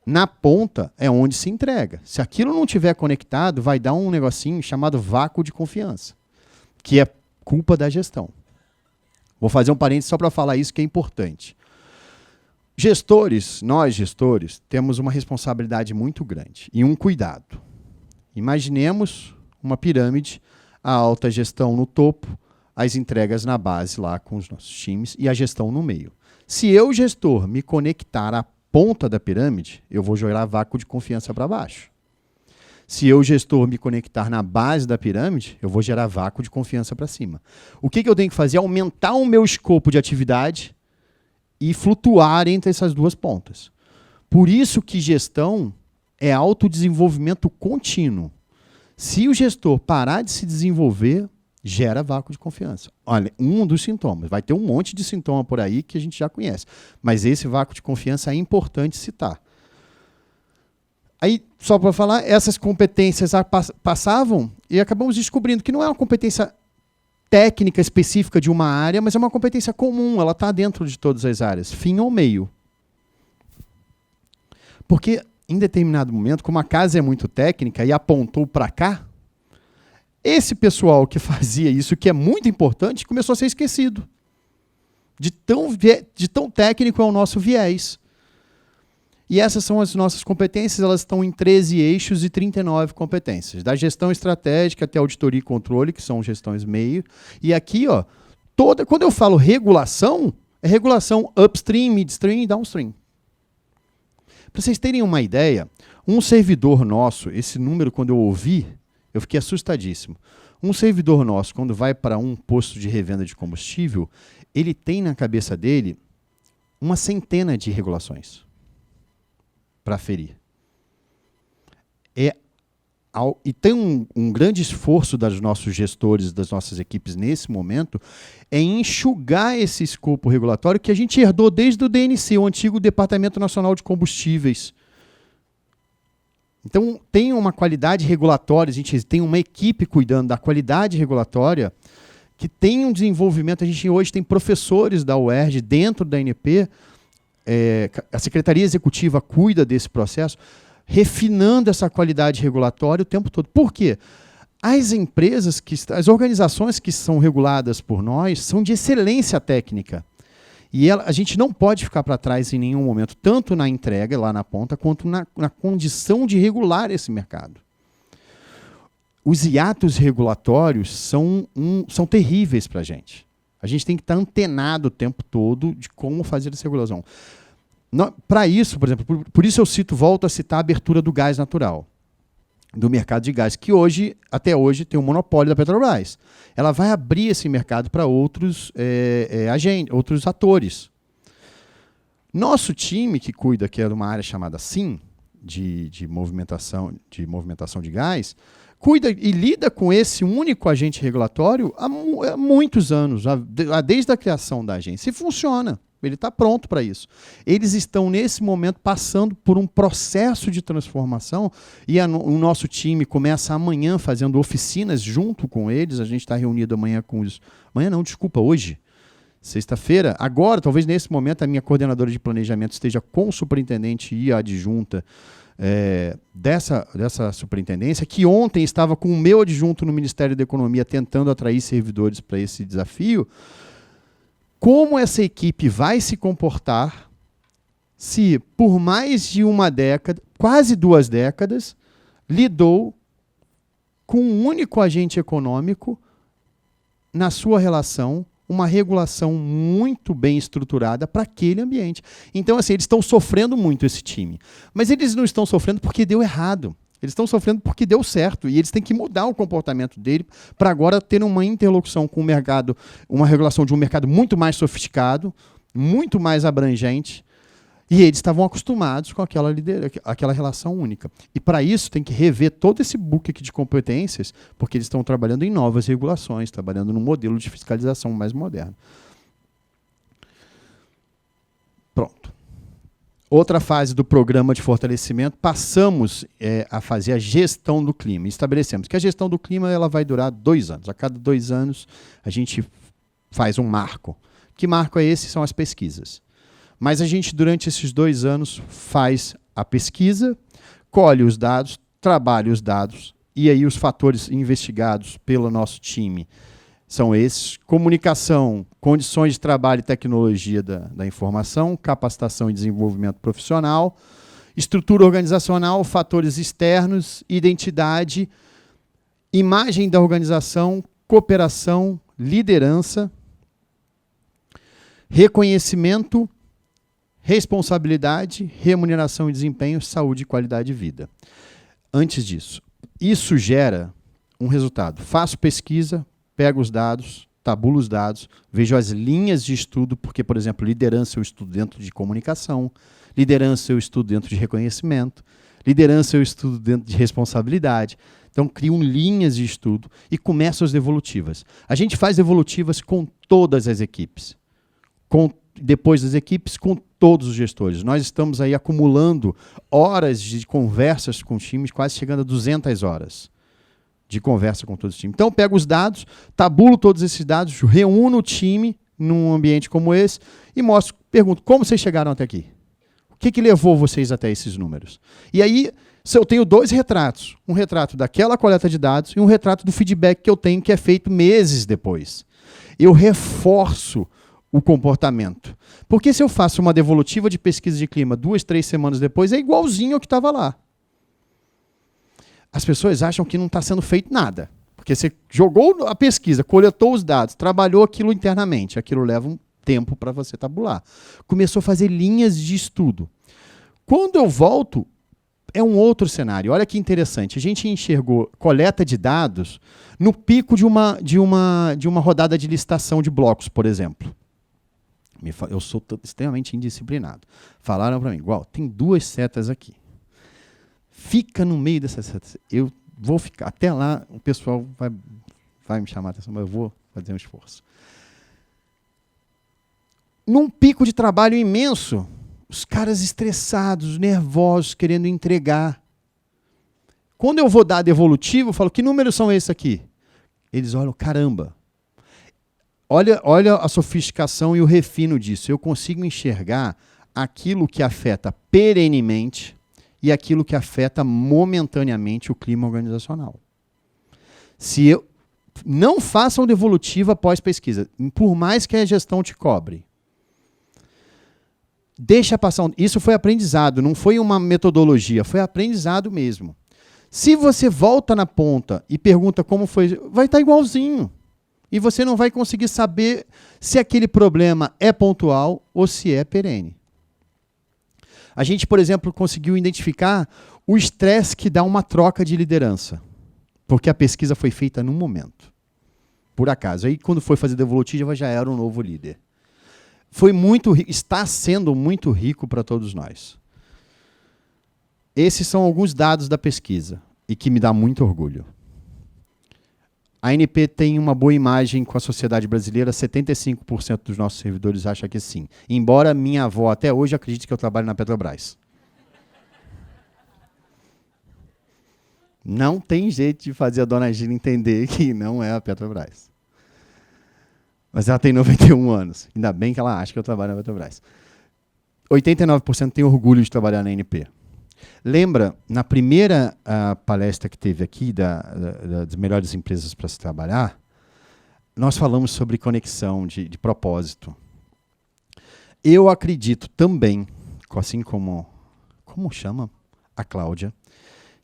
B: Na ponta é onde se entrega. Se aquilo não estiver conectado, vai dar um negocinho chamado vácuo de confiança, que é culpa da gestão. Vou fazer um parênteses só para falar isso, que é importante. Gestores, nós gestores, temos uma responsabilidade muito grande e um cuidado. Imaginemos uma pirâmide, a alta gestão no topo, as entregas na base lá com os nossos times e a gestão no meio. Se eu, gestor, me conectar à ponta da pirâmide, eu vou gerar vácuo de confiança para baixo. Se eu, gestor, me conectar na base da pirâmide, eu vou gerar vácuo de confiança para cima. O que eu tenho que fazer? Aumentar o meu escopo de atividade e flutuar entre essas duas pontas. Por isso que gestão é autodesenvolvimento contínuo. Se o gestor parar de se desenvolver, gera vácuo de confiança. Olha, um dos sintomas. Vai ter um monte de sintoma por aí que a gente já conhece. Mas esse vácuo de confiança é importante citar. Aí, só para falar, essas competências passavam e acabamos descobrindo que não é uma competência técnica específica de uma área, mas é uma competência comum, ela está dentro de todas as áreas, fim ou meio. Porque, em determinado momento, como a casa é muito técnica e apontou para cá, esse pessoal que fazia isso, que é muito importante, começou a ser esquecido. De tão técnico é o nosso viés. E essas são as nossas competências, elas estão em 13 eixos e 39 competências. Da gestão estratégica até auditoria e controle, que são gestões meio. E aqui, ó, quando eu falo regulação, é regulação upstream, midstream e downstream. Para vocês terem uma ideia, um servidor nosso, esse número quando eu ouvi, eu fiquei assustadíssimo. Um servidor nosso, quando vai para um posto de revenda de combustível, ele tem na cabeça dele uma centena de regulações para aferir. E tem um grande esforço dos nossos gestores, das nossas equipes nesse momento, é enxugar esse escopo regulatório que a gente herdou desde o DNC, o antigo Departamento Nacional de Combustíveis. Então, tem uma qualidade regulatória, a gente tem uma equipe cuidando da qualidade regulatória, que tem um desenvolvimento, a gente hoje tem professores da UERJ dentro da ANP, a Secretaria Executiva cuida desse processo, refinando essa qualidade regulatória o tempo todo. Por quê? As organizações que são reguladas por nós são de excelência técnica. E a gente não pode ficar para trás em nenhum momento, tanto na entrega, lá na ponta, quanto na condição de regular esse mercado. Os hiatos regulatórios são terríveis para a gente. A gente tem que estar antenado o tempo todo de como fazer essa regulação. Para isso, por exemplo, por isso eu volto a citar a abertura do gás natural, do mercado de gás, que até hoje tem um monopólio da Petrobras. Ela vai abrir esse mercado para outros atores. Nosso time que cuida, que é de uma área chamada SIM, de movimentação de gás, cuida e lida com esse único agente regulatório há muitos anos, desde a criação da agência. E funciona. Ele está pronto para isso. Eles estão, nesse momento, passando por um processo de transformação e o nosso time começa amanhã fazendo oficinas junto com eles. A gente está reunido amanhã com os... Amanhã não, desculpa, hoje. Sexta-feira. Agora, talvez nesse momento, a minha coordenadora de planejamento esteja com o superintendente e a adjunta dessa superintendência, que ontem estava com o meu adjunto no Ministério da Economia tentando atrair servidores para esse desafio. Como essa equipe vai se comportar se, por mais de uma década, quase 2 décadas, lidou com um único agente econômico na sua relação, uma regulação muito bem estruturada para aquele ambiente. Então, assim, eles estão sofrendo muito, esse time. Mas eles não estão sofrendo porque deu errado. Eles estão sofrendo porque deu certo e eles têm que mudar o comportamento dele para agora ter uma interlocução com o mercado, uma regulação de um mercado muito mais sofisticado, muito mais abrangente E eles estavam acostumados com aquela relação única. E, para isso, tem que rever todo esse book aqui de competências, porque eles estão trabalhando em novas regulações, trabalhando num modelo de fiscalização mais moderno. Pronto. Outra fase do programa de fortalecimento, passamos a fazer a gestão do clima. Estabelecemos que a gestão do clima ela vai durar 2 anos. A cada 2 anos, a gente faz um marco. Que marco é esse? São as pesquisas. Mas a gente, durante esses 2 anos, faz a pesquisa, colhe os dados, trabalha os dados, e aí os fatores investigados pelo nosso time são esses: comunicação, condições de trabalho e tecnologia da informação, capacitação e desenvolvimento profissional, estrutura organizacional, fatores externos, identidade, imagem da organização, cooperação, liderança, reconhecimento, responsabilidade, remuneração e desempenho, saúde e qualidade de vida. Antes disso, isso gera um resultado. Faço pesquisa, pego os dados, tabulo os dados, vejo as linhas de estudo, porque, por exemplo, liderança eu estudo dentro de comunicação, liderança eu estudo dentro de reconhecimento, liderança eu estudo dentro de responsabilidade. Então, crio linhas de estudo e começo as devolutivas. A gente faz devolutivas com todas as equipes. Depois das equipes, com todos os gestores. Nós estamos aí acumulando horas de conversas com times, quase chegando a 200 horas de conversa com todos os times. Então, pego os dados, tabulo todos esses dados, reúno o time num ambiente como esse e pergunto, como vocês chegaram até aqui? O que levou vocês até esses números? E aí, eu tenho 2 retratos. Um retrato daquela coleta de dados e um retrato do feedback que eu tenho, que é feito meses depois. Eu reforço o comportamento. Porque se eu faço uma devolutiva de pesquisa de clima 2, 3 semanas depois, é igualzinho ao que estava lá. As pessoas acham que não está sendo feito nada. Porque você jogou a pesquisa, coletou os dados, trabalhou aquilo internamente. Aquilo leva um tempo para você tabular. Começou a fazer linhas de estudo. Quando eu volto, é um outro cenário. Olha que interessante. A gente enxergou coleta de dados no pico de uma rodada de licitação de blocos, por exemplo. Eu sou extremamente indisciplinado. Falaram para mim, igual, tem 2 setas aqui. Fica no meio dessas setas. Eu vou ficar. Até lá, o pessoal vai me chamar a atenção, mas eu vou fazer um esforço. Num pico de trabalho imenso, os caras estressados, nervosos, querendo entregar. Quando eu vou dar devolutivo, eu falo, que números são esses aqui? Eles olham, caramba. Olha a sofisticação e o refino disso. Eu consigo enxergar aquilo que afeta perenemente e aquilo que afeta momentaneamente o clima organizacional. Se eu não façam devolutiva após pesquisa, por mais que a gestão te cobre, deixa passar. Isso foi aprendizado, não foi uma metodologia, foi aprendizado mesmo. Se você volta na ponta e pergunta como foi, vai estar igualzinho. E você não vai conseguir saber se aquele problema é pontual ou se é perene. A gente, por exemplo, conseguiu identificar o estresse que dá uma troca de liderança, porque a pesquisa foi feita num momento, por acaso. Aí, quando foi fazer devolutiva, já era um novo líder. Está sendo muito rico para todos nós. Esses são alguns dados da pesquisa e que me dá muito orgulho. A ANP tem uma boa imagem com a sociedade brasileira, 75% dos nossos servidores acham que sim. Embora minha avó até hoje acredite que eu trabalho na Petrobras. Não tem jeito de fazer a dona Gina entender que não é a Petrobras. Mas ela tem 91 anos. Ainda bem que ela acha que eu trabalho na Petrobras. 89% tem orgulho de trabalhar na ANP. Lembra, na primeira palestra que teve aqui, das melhores empresas para se trabalhar, nós falamos sobre conexão de propósito. Eu acredito também, assim como chama a Cláudia,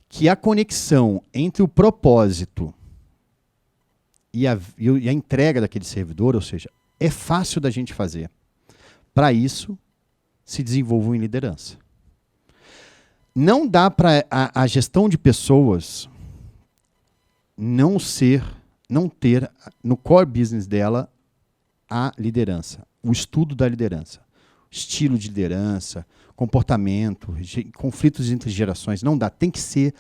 B: que a conexão entre o propósito e a entrega daquele servidor, ou seja, é fácil da gente fazer. Para isso, se desenvolvam em liderança. Não dá para a gestão de pessoas não ter no core business dela a liderança, o estudo da liderança. estilo de liderança, comportamento, conflitos entre gerações. Não dá, tem que ser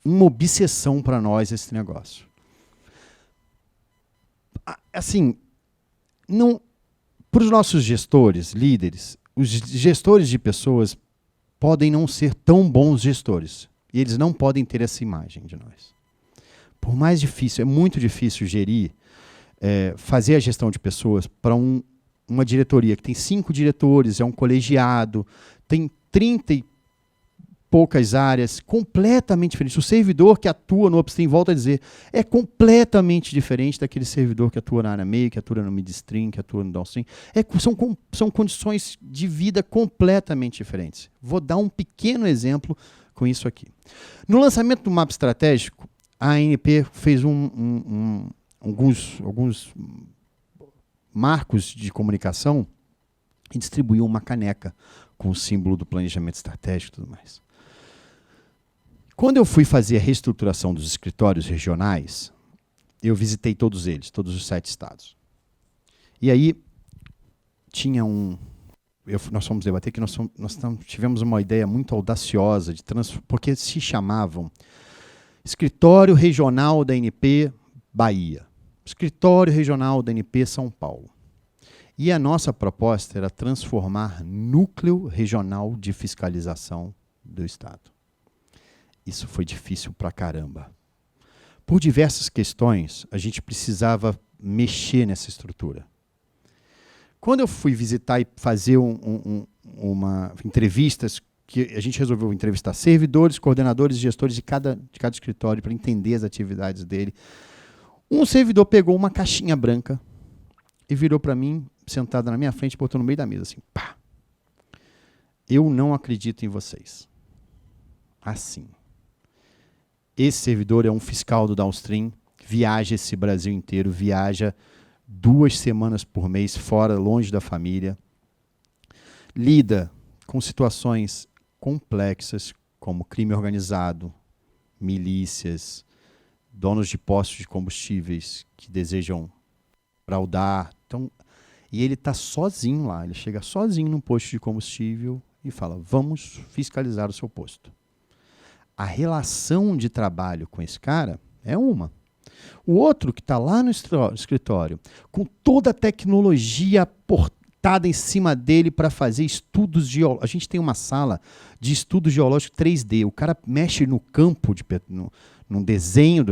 B: uma obsessão para nós esse negócio. Assim, para os nossos gestores, líderes, os gestores de pessoas podem não ser tão bons gestores. E eles não podem ter essa imagem de nós. Por mais difícil, é muito difícil gerir, fazer a gestão de pessoas para uma diretoria que tem 5 diretores, é um colegiado, tem 30 e poucas áreas, completamente diferentes. O servidor que atua no upstream, volta a dizer, é completamente diferente daquele servidor que atua na área meio, que atua no midstream, que atua no downstream. São condições de vida completamente diferentes. Vou dar um pequeno exemplo com isso aqui. No lançamento do mapa estratégico, a ANP fez alguns marcos de comunicação e distribuiu uma caneca com o símbolo do planejamento estratégico e tudo mais. Quando eu fui fazer a reestruturação dos escritórios regionais, eu visitei todos eles, todos os 7 estados. E aí, tinha nós fomos debater que nós tivemos uma ideia muito audaciosa, porque se chamavam Escritório Regional da ANP Bahia, Escritório Regional da ANP São Paulo. E a nossa proposta era transformar Núcleo Regional de Fiscalização do Estado. Isso foi difícil pra caramba. Por diversas questões, a gente precisava mexer nessa estrutura. Quando eu fui visitar e fazer entrevistas, que a gente resolveu entrevistar servidores, coordenadores e gestores de cada escritório para entender as atividades dele. Um servidor pegou uma caixinha branca e virou para mim, sentado na minha frente, botou no meio da mesa, assim, pá. Eu não acredito em vocês. Assim. Esse servidor é um fiscal do downstream, viaja esse Brasil inteiro, viaja 2 semanas por mês fora, longe da família, lida com situações complexas como crime organizado, milícias, donos de postos de combustíveis que desejam fraudar. Então, e ele está sozinho lá, ele chega sozinho num posto de combustível e fala, vamos fiscalizar o seu posto. A relação de trabalho com esse cara é uma. O outro que está lá no escritório, com toda a tecnologia portada em cima dele para fazer estudos geológicos. A gente tem uma sala de estudos geológicos 3D. O cara mexe no campo, no desenho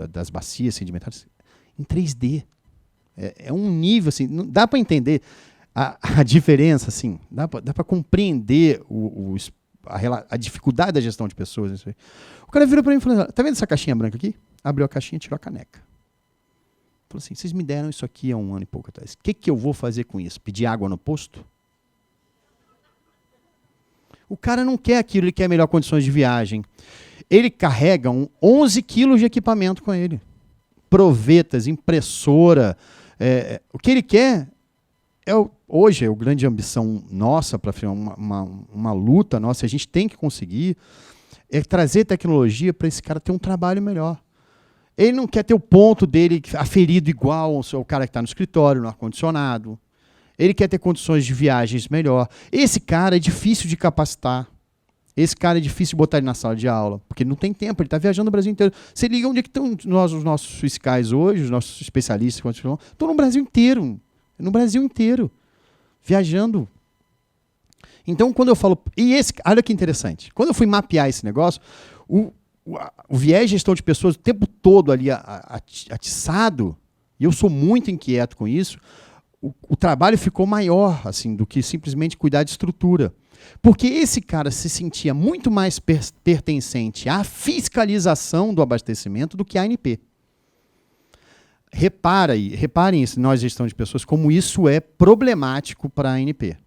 B: das bacias sedimentares, em 3D. É um nível, assim, não dá para entender a diferença, assim, dá para compreender a dificuldade da gestão de pessoas. Isso aí. O cara virou para mim e falou, tá vendo essa caixinha branca aqui? Abriu a caixinha e tirou a caneca. Falou assim, vocês me deram isso aqui há 1 ano e pouco atrás. O que eu vou fazer com isso? Pedir água no posto? O cara não quer aquilo, ele quer melhores condições de viagem. Ele carrega 11 quilos de equipamento com ele. Provetas, impressora. O que ele quer hoje é a grande ambição nossa, para uma luta nossa, a gente tem que conseguir, é trazer tecnologia para esse cara ter um trabalho melhor. Ele não quer ter o ponto dele aferido igual ao cara que está no escritório, no ar-condicionado. Ele quer ter condições de viagens melhor. Esse cara é difícil de capacitar. Esse cara é difícil de botar ele na sala de aula, porque ele não tem tempo, ele está viajando o Brasil inteiro. Você liga onde é que estão os nossos fiscais hoje, os nossos especialistas, estão no Brasil inteiro. No Brasil inteiro. Viajando. Então, quando eu falo... olha que interessante. Quando eu fui mapear esse negócio, o viés de gestão de pessoas o tempo todo ali atiçado, e eu sou muito inquieto com isso, o trabalho ficou maior assim, do que simplesmente cuidar de estrutura. Porque esse cara se sentia muito mais pertencente à fiscalização do abastecimento do que à ANP. Reparem isso, nós gestão de pessoas, como isso é problemático para a ANP.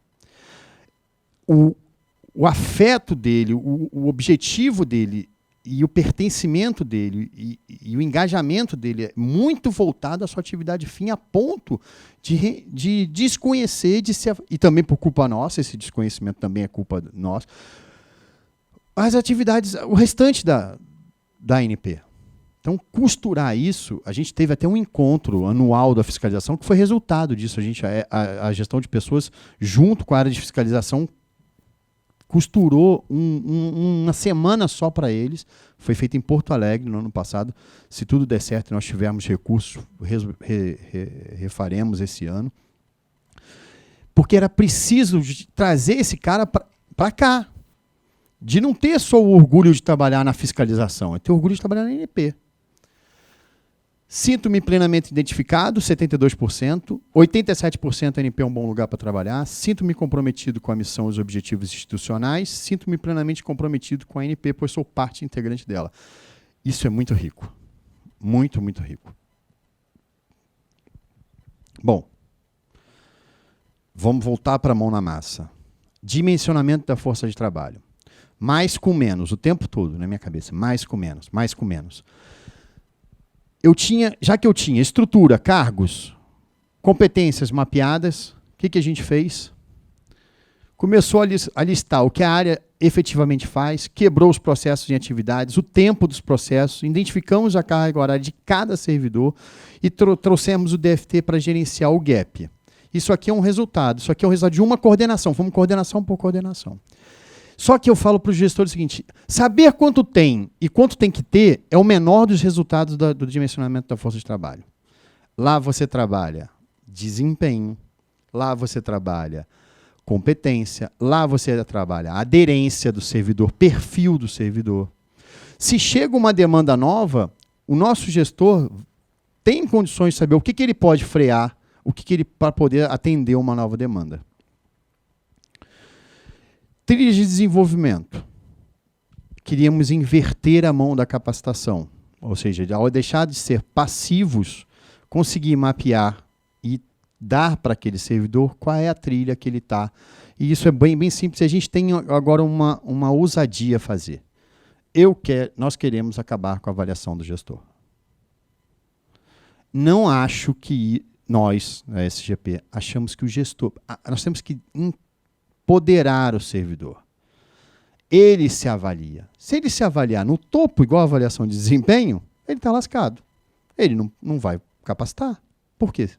B: O afeto dele, o objetivo dele e o pertencimento dele e o engajamento dele é muito voltado à sua atividade fim, a ponto de desconhecer, e também por culpa nossa, esse desconhecimento também é culpa nossa, as atividades, o restante da ANP. Então, costurar isso, a gente teve até um encontro anual da fiscalização, que foi resultado disso. A gestão de pessoas, junto com a área de fiscalização, costurou uma semana só para eles. Foi feito em Porto Alegre no ano passado. Se tudo der certo e nós tivermos recursos, refaremos esse ano. Porque era preciso trazer esse cara para cá. De não ter só o orgulho de trabalhar na fiscalização, é ter orgulho de trabalhar na ANP. Sinto-me plenamente identificado, 72%. 87% a ANP é um bom lugar para trabalhar. Sinto-me comprometido com a missão e os objetivos institucionais. Sinto-me plenamente comprometido com a ANP, pois sou parte integrante dela. Isso é muito rico. Muito, muito rico. Bom, vamos voltar para a mão na massa. Dimensionamento da força de trabalho. Mais com menos, o tempo todo na minha cabeça. Mais com menos, mais com menos. Já que eu tinha estrutura, cargos, competências mapeadas, o que a gente fez? Começou a listar o que a área efetivamente faz, quebrou os processos em atividades, o tempo dos processos, identificamos a carga horária de cada servidor e trouxemos o DFT para gerenciar o gap. Isso aqui é um resultado, isso aqui é um resultado de uma coordenação, fomos coordenação por coordenação. Só que eu falo para os gestores o seguinte, saber quanto tem e quanto tem que ter é o menor dos resultados do dimensionamento da força de trabalho. Lá você trabalha desempenho, lá você trabalha competência, lá você trabalha aderência do servidor, perfil do servidor. Se chega uma demanda nova, o nosso gestor tem condições de saber o que ele pode frear, para poder atender uma nova demanda. Trilhas de desenvolvimento. Queríamos inverter a mão da capacitação. Ou seja, ao deixar de ser passivos, conseguir mapear e dar para aquele servidor qual é a trilha que ele está. E isso é bem simples. A gente tem agora uma ousadia a fazer. Nós queremos acabar com a avaliação do gestor. Não acho que nós, na SGP, achamos que o gestor... Nós temos que empoderar o servidor. Ele se avalia. Se ele se avaliar no topo, igual a avaliação de desempenho, ele está lascado. Ele não vai capacitar. Por quê?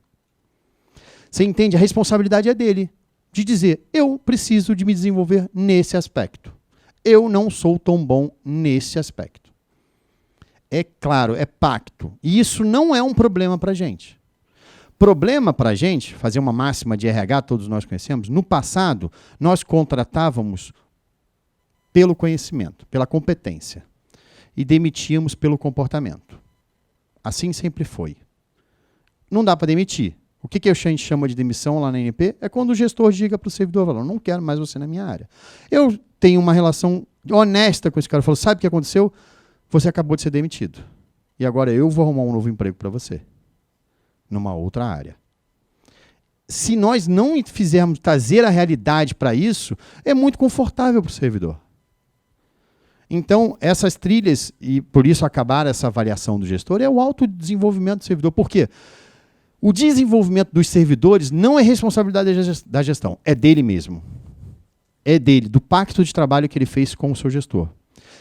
B: Você entende? A responsabilidade é dele. De dizer, eu preciso de me desenvolver nesse aspecto. Eu não sou tão bom nesse aspecto. É claro, é pacto. E isso não é um problema para a gente. Problema para a gente, fazer uma máxima de RH, todos nós conhecemos, no passado, nós contratávamos pelo conhecimento, pela competência, e demitíamos pelo comportamento. Assim sempre foi. Não dá para demitir. O que a gente chama de demissão lá na ANP é quando o gestor diga para o servidor, não quero mais você na minha área. Eu tenho uma relação honesta com esse cara, eu falo, sabe o que aconteceu? Você acabou de ser demitido. E agora eu vou arrumar um novo emprego para você. Numa outra área. Se nós não fizermos trazer a realidade para isso, é muito confortável para o servidor. Então, essas trilhas, e por isso acabar essa avaliação do gestor, é o autodesenvolvimento do servidor. Por quê? O desenvolvimento dos servidores não é responsabilidade da gestão, é dele mesmo. É dele, do pacto de trabalho que ele fez com o seu gestor.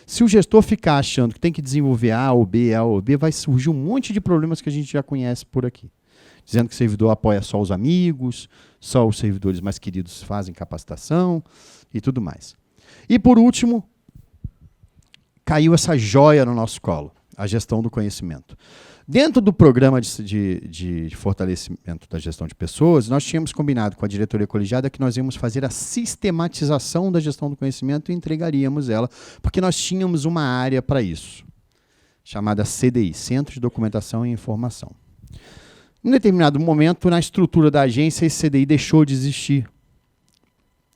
B: Se o gestor ficar achando que tem que desenvolver A ou B, vai surgir um monte de problemas que a gente já conhece por aqui. Dizendo que o servidor apoia só os amigos, só os servidores mais queridos fazem capacitação e tudo mais. E, por último, caiu essa joia no nosso colo, a gestão do conhecimento. Dentro do programa de fortalecimento da gestão de pessoas, nós tínhamos combinado com a diretoria colegiada que nós íamos fazer a sistematização da gestão do conhecimento e entregaríamos ela, porque nós tínhamos uma área para isso, chamada CDI, Centro de Documentação e Informação. Em determinado momento, na estrutura da agência, esse CDI deixou de existir.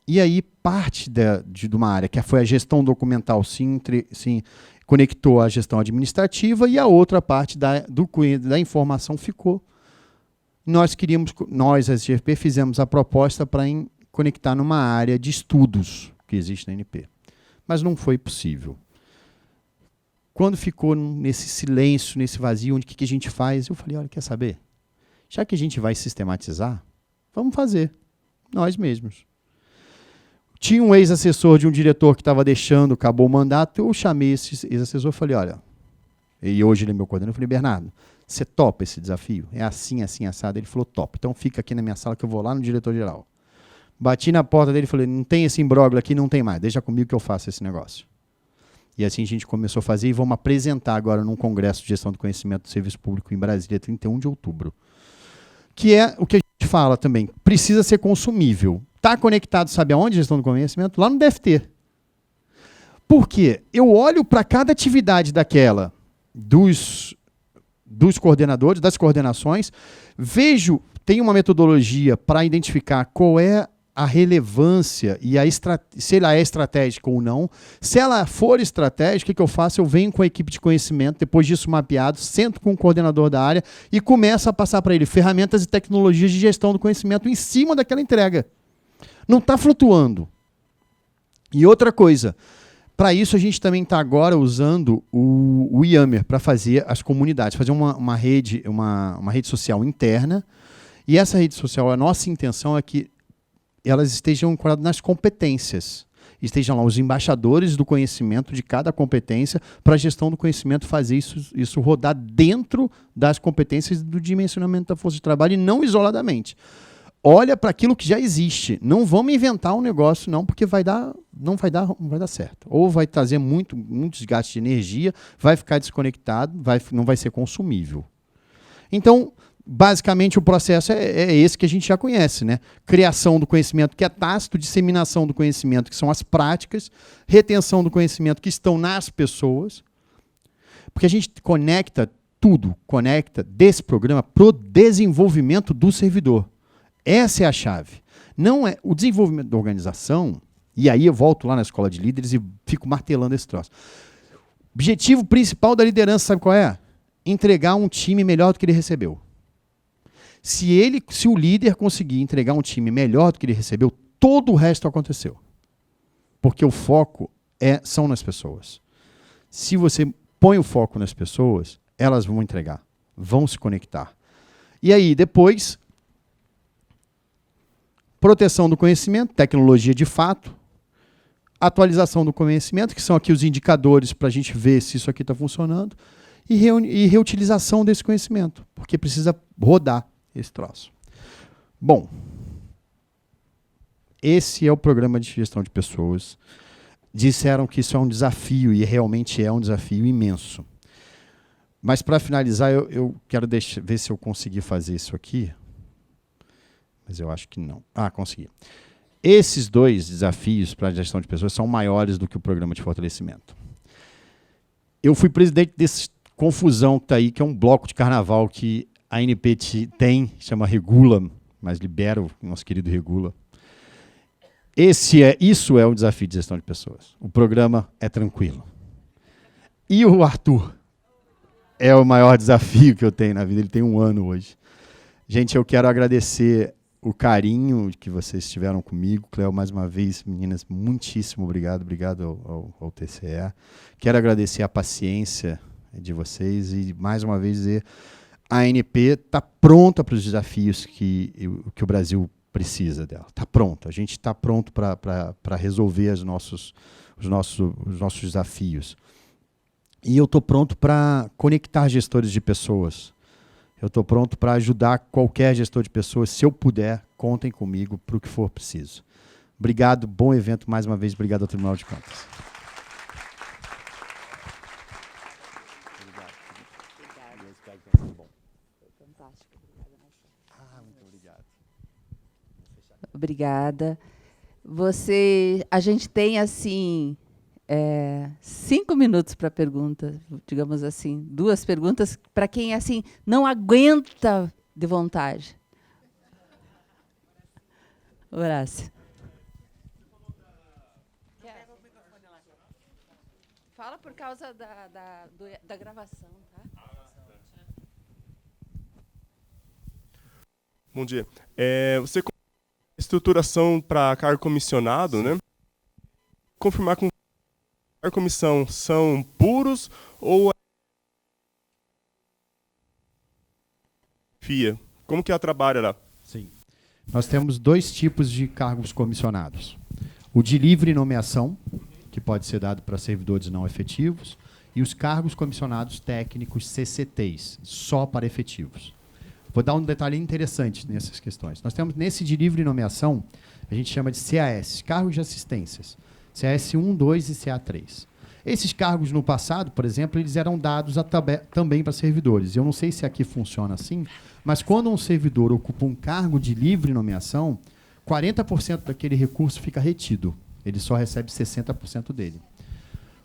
B: E aí, parte de uma área, que foi a gestão documental, se conectou à gestão administrativa e a outra parte da informação ficou. Nós, SGP, fizemos a proposta para conectar numa área de estudos que existe na ANP. Mas não foi possível. Quando ficou nesse silêncio, nesse vazio, onde o que a gente faz? Eu falei, olha, quer saber? Já que a gente vai sistematizar, vamos fazer, nós mesmos. Tinha um ex-assessor de um diretor que estava deixando, acabou o mandato, eu chamei esse ex-assessor e falei, olha, e hoje ele é meu coordenador. Eu falei, Bernardo, você topa esse desafio? É assim, assim, assado? Ele falou, top. Então fica aqui na minha sala que eu vou lá no diretor-geral. Bati na porta dele e falei, não tem esse imbróglio aqui, não tem mais. Deixa comigo que eu faço esse negócio. E assim a gente começou a fazer e vamos apresentar agora num congresso de gestão do conhecimento do serviço público em Brasília, 31 de outubro. Que é o que a gente fala também, precisa ser consumível. Está conectado, sabe aonde, gestão do conhecimento? Lá no DFT. Por quê? Eu olho para cada atividade daquela, dos coordenadores, das coordenações, vejo, tem uma metodologia para identificar qual é a relevância e se ela é estratégica ou não. Se ela for estratégica, o que eu faço? Eu venho com a equipe de conhecimento, depois disso mapeado, sento com o coordenador da área e começo a passar para ele ferramentas e tecnologias de gestão do conhecimento em cima daquela entrega. Não está flutuando. E outra coisa, para isso a gente também está agora usando o Yammer para fazer as comunidades, fazer uma rede social interna. E essa rede social, a nossa intenção é que elas estejam ancoradas nas competências. Estejam lá os embaixadores do conhecimento de cada competência para a gestão do conhecimento fazer isso rodar dentro das competências do dimensionamento da força de trabalho e não isoladamente. Olha para aquilo que já existe. Não vamos inventar um negócio, não, porque não vai dar certo. Ou vai trazer muito desgaste de energia, vai ficar desconectado, não vai ser consumível. Então, basicamente, o processo é esse que a gente já conhece, né? Criação do conhecimento, que é tácito, disseminação do conhecimento, que são as práticas, retenção do conhecimento, que estão nas pessoas, porque a gente conecta desse programa para o desenvolvimento do servidor. Essa é a chave. Não é o desenvolvimento da organização, e aí eu volto lá na escola de líderes e fico martelando esse troço. O objetivo principal da liderança, sabe qual é? Entregar um time melhor do que ele recebeu. Se o líder conseguir entregar um time melhor do que ele recebeu, todo o resto aconteceu. Porque o foco são nas pessoas. Se você põe o foco nas pessoas, elas vão entregar, vão se conectar. E aí, depois, proteção do conhecimento, tecnologia de fato, atualização do conhecimento, que são aqui os indicadores para a gente ver se isso aqui está funcionando, e reutilização desse conhecimento, porque precisa rodar esse troço. Bom, esse é o programa de gestão de pessoas. Disseram que isso é um desafio, e realmente é um desafio imenso. Mas, para finalizar, eu quero ver se eu consegui fazer isso aqui. Mas eu acho que não. Ah, consegui. Esses dois desafios para a gestão de pessoas são maiores do que o programa de fortalecimento. Eu fui presidente desse confusão que está aí, que é um bloco de carnaval que a ANP tem, chama Regula, mas libera o nosso querido Regula. Isso é um desafio de gestão de pessoas. O programa é tranquilo. E o Arthur é o maior desafio que eu tenho na vida. Ele tem 1 ano hoje. Gente, eu quero agradecer o carinho que vocês tiveram comigo. Cleo, mais uma vez, meninas, muitíssimo obrigado. Obrigado ao TCE. Quero agradecer a paciência de vocês e, mais uma vez, dizer a ANP está pronta para os desafios que o Brasil precisa dela. Está pronta. A gente está pronto para resolver os nossos desafios. E eu estou pronto para conectar gestores de pessoas. Eu estou pronto para ajudar qualquer gestor de pessoas. Se eu puder, contem comigo para o que for preciso. Obrigado, bom evento mais uma vez. Obrigado ao Tribunal de Contas.
A: Obrigada. A gente tem, assim, 5 minutos para pergunta, digamos assim. 2 perguntas para quem, assim, não aguenta de vontade. Horácio. Fala por causa da gravação, tá?
C: Bom dia. Você estruturação para cargo comissionado, né? Confirmar com a comissão são puros ou FIA? Como que ela trabalha lá?
B: Sim. Nós temos 2 tipos de cargos comissionados. O de livre nomeação, que pode ser dado para servidores não efetivos, e os cargos comissionados técnicos, CCTs, só para efetivos. Vou dar um detalhe interessante nessas questões. Nós temos, nesse de livre nomeação, a gente chama de CAS, cargos de assistências. CAS 1, 2 e CA3. Esses cargos, no passado, por exemplo, eles eram dados também para servidores. Eu não sei se aqui funciona assim, mas quando um servidor ocupa um cargo de livre nomeação, 40% daquele recurso fica retido. Ele só recebe 60% dele.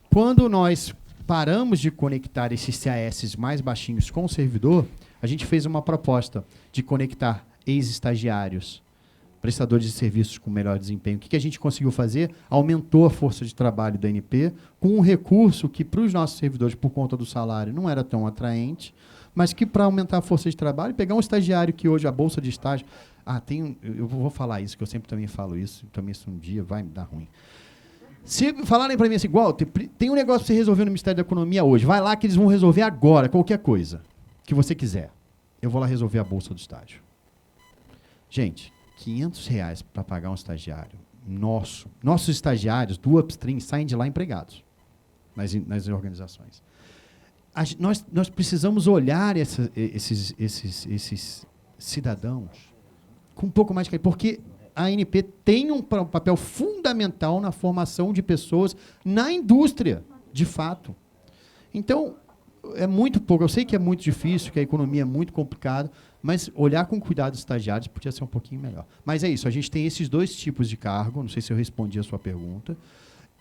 B: Quando nós paramos de conectar esses CAS mais baixinhos com o servidor, a gente fez uma proposta de conectar ex-estagiários, prestadores de serviços com melhor desempenho. O que a gente conseguiu fazer? Aumentou a força de trabalho da ANP com um recurso que, para os nossos servidores, por conta do salário, não era tão atraente, mas que, para aumentar a força de trabalho, pegar um estagiário que hoje a bolsa de estágio... eu vou falar isso, que eu sempre também falo isso, também isso um dia vai me dar ruim. Se falarem para mim assim, igual, tem um negócio para você resolver no Ministério da Economia hoje, vai lá que eles vão resolver agora, qualquer coisa que você quiser. Eu vou lá resolver a bolsa do estágio. Gente, R$500 para pagar um estagiário. Nossos estagiários do upstream saem de lá empregados nas organizações. Nós precisamos olhar esses cidadãos com um pouco mais de carinho, porque a ANP tem um papel fundamental na formação de pessoas na indústria, de fato. Então, é muito pouco. Eu sei que é muito difícil, que a economia é muito complicada, mas olhar com cuidado os estagiários podia ser um pouquinho melhor. Mas é isso, a gente tem esses dois tipos de cargo, não sei se eu respondi a sua pergunta,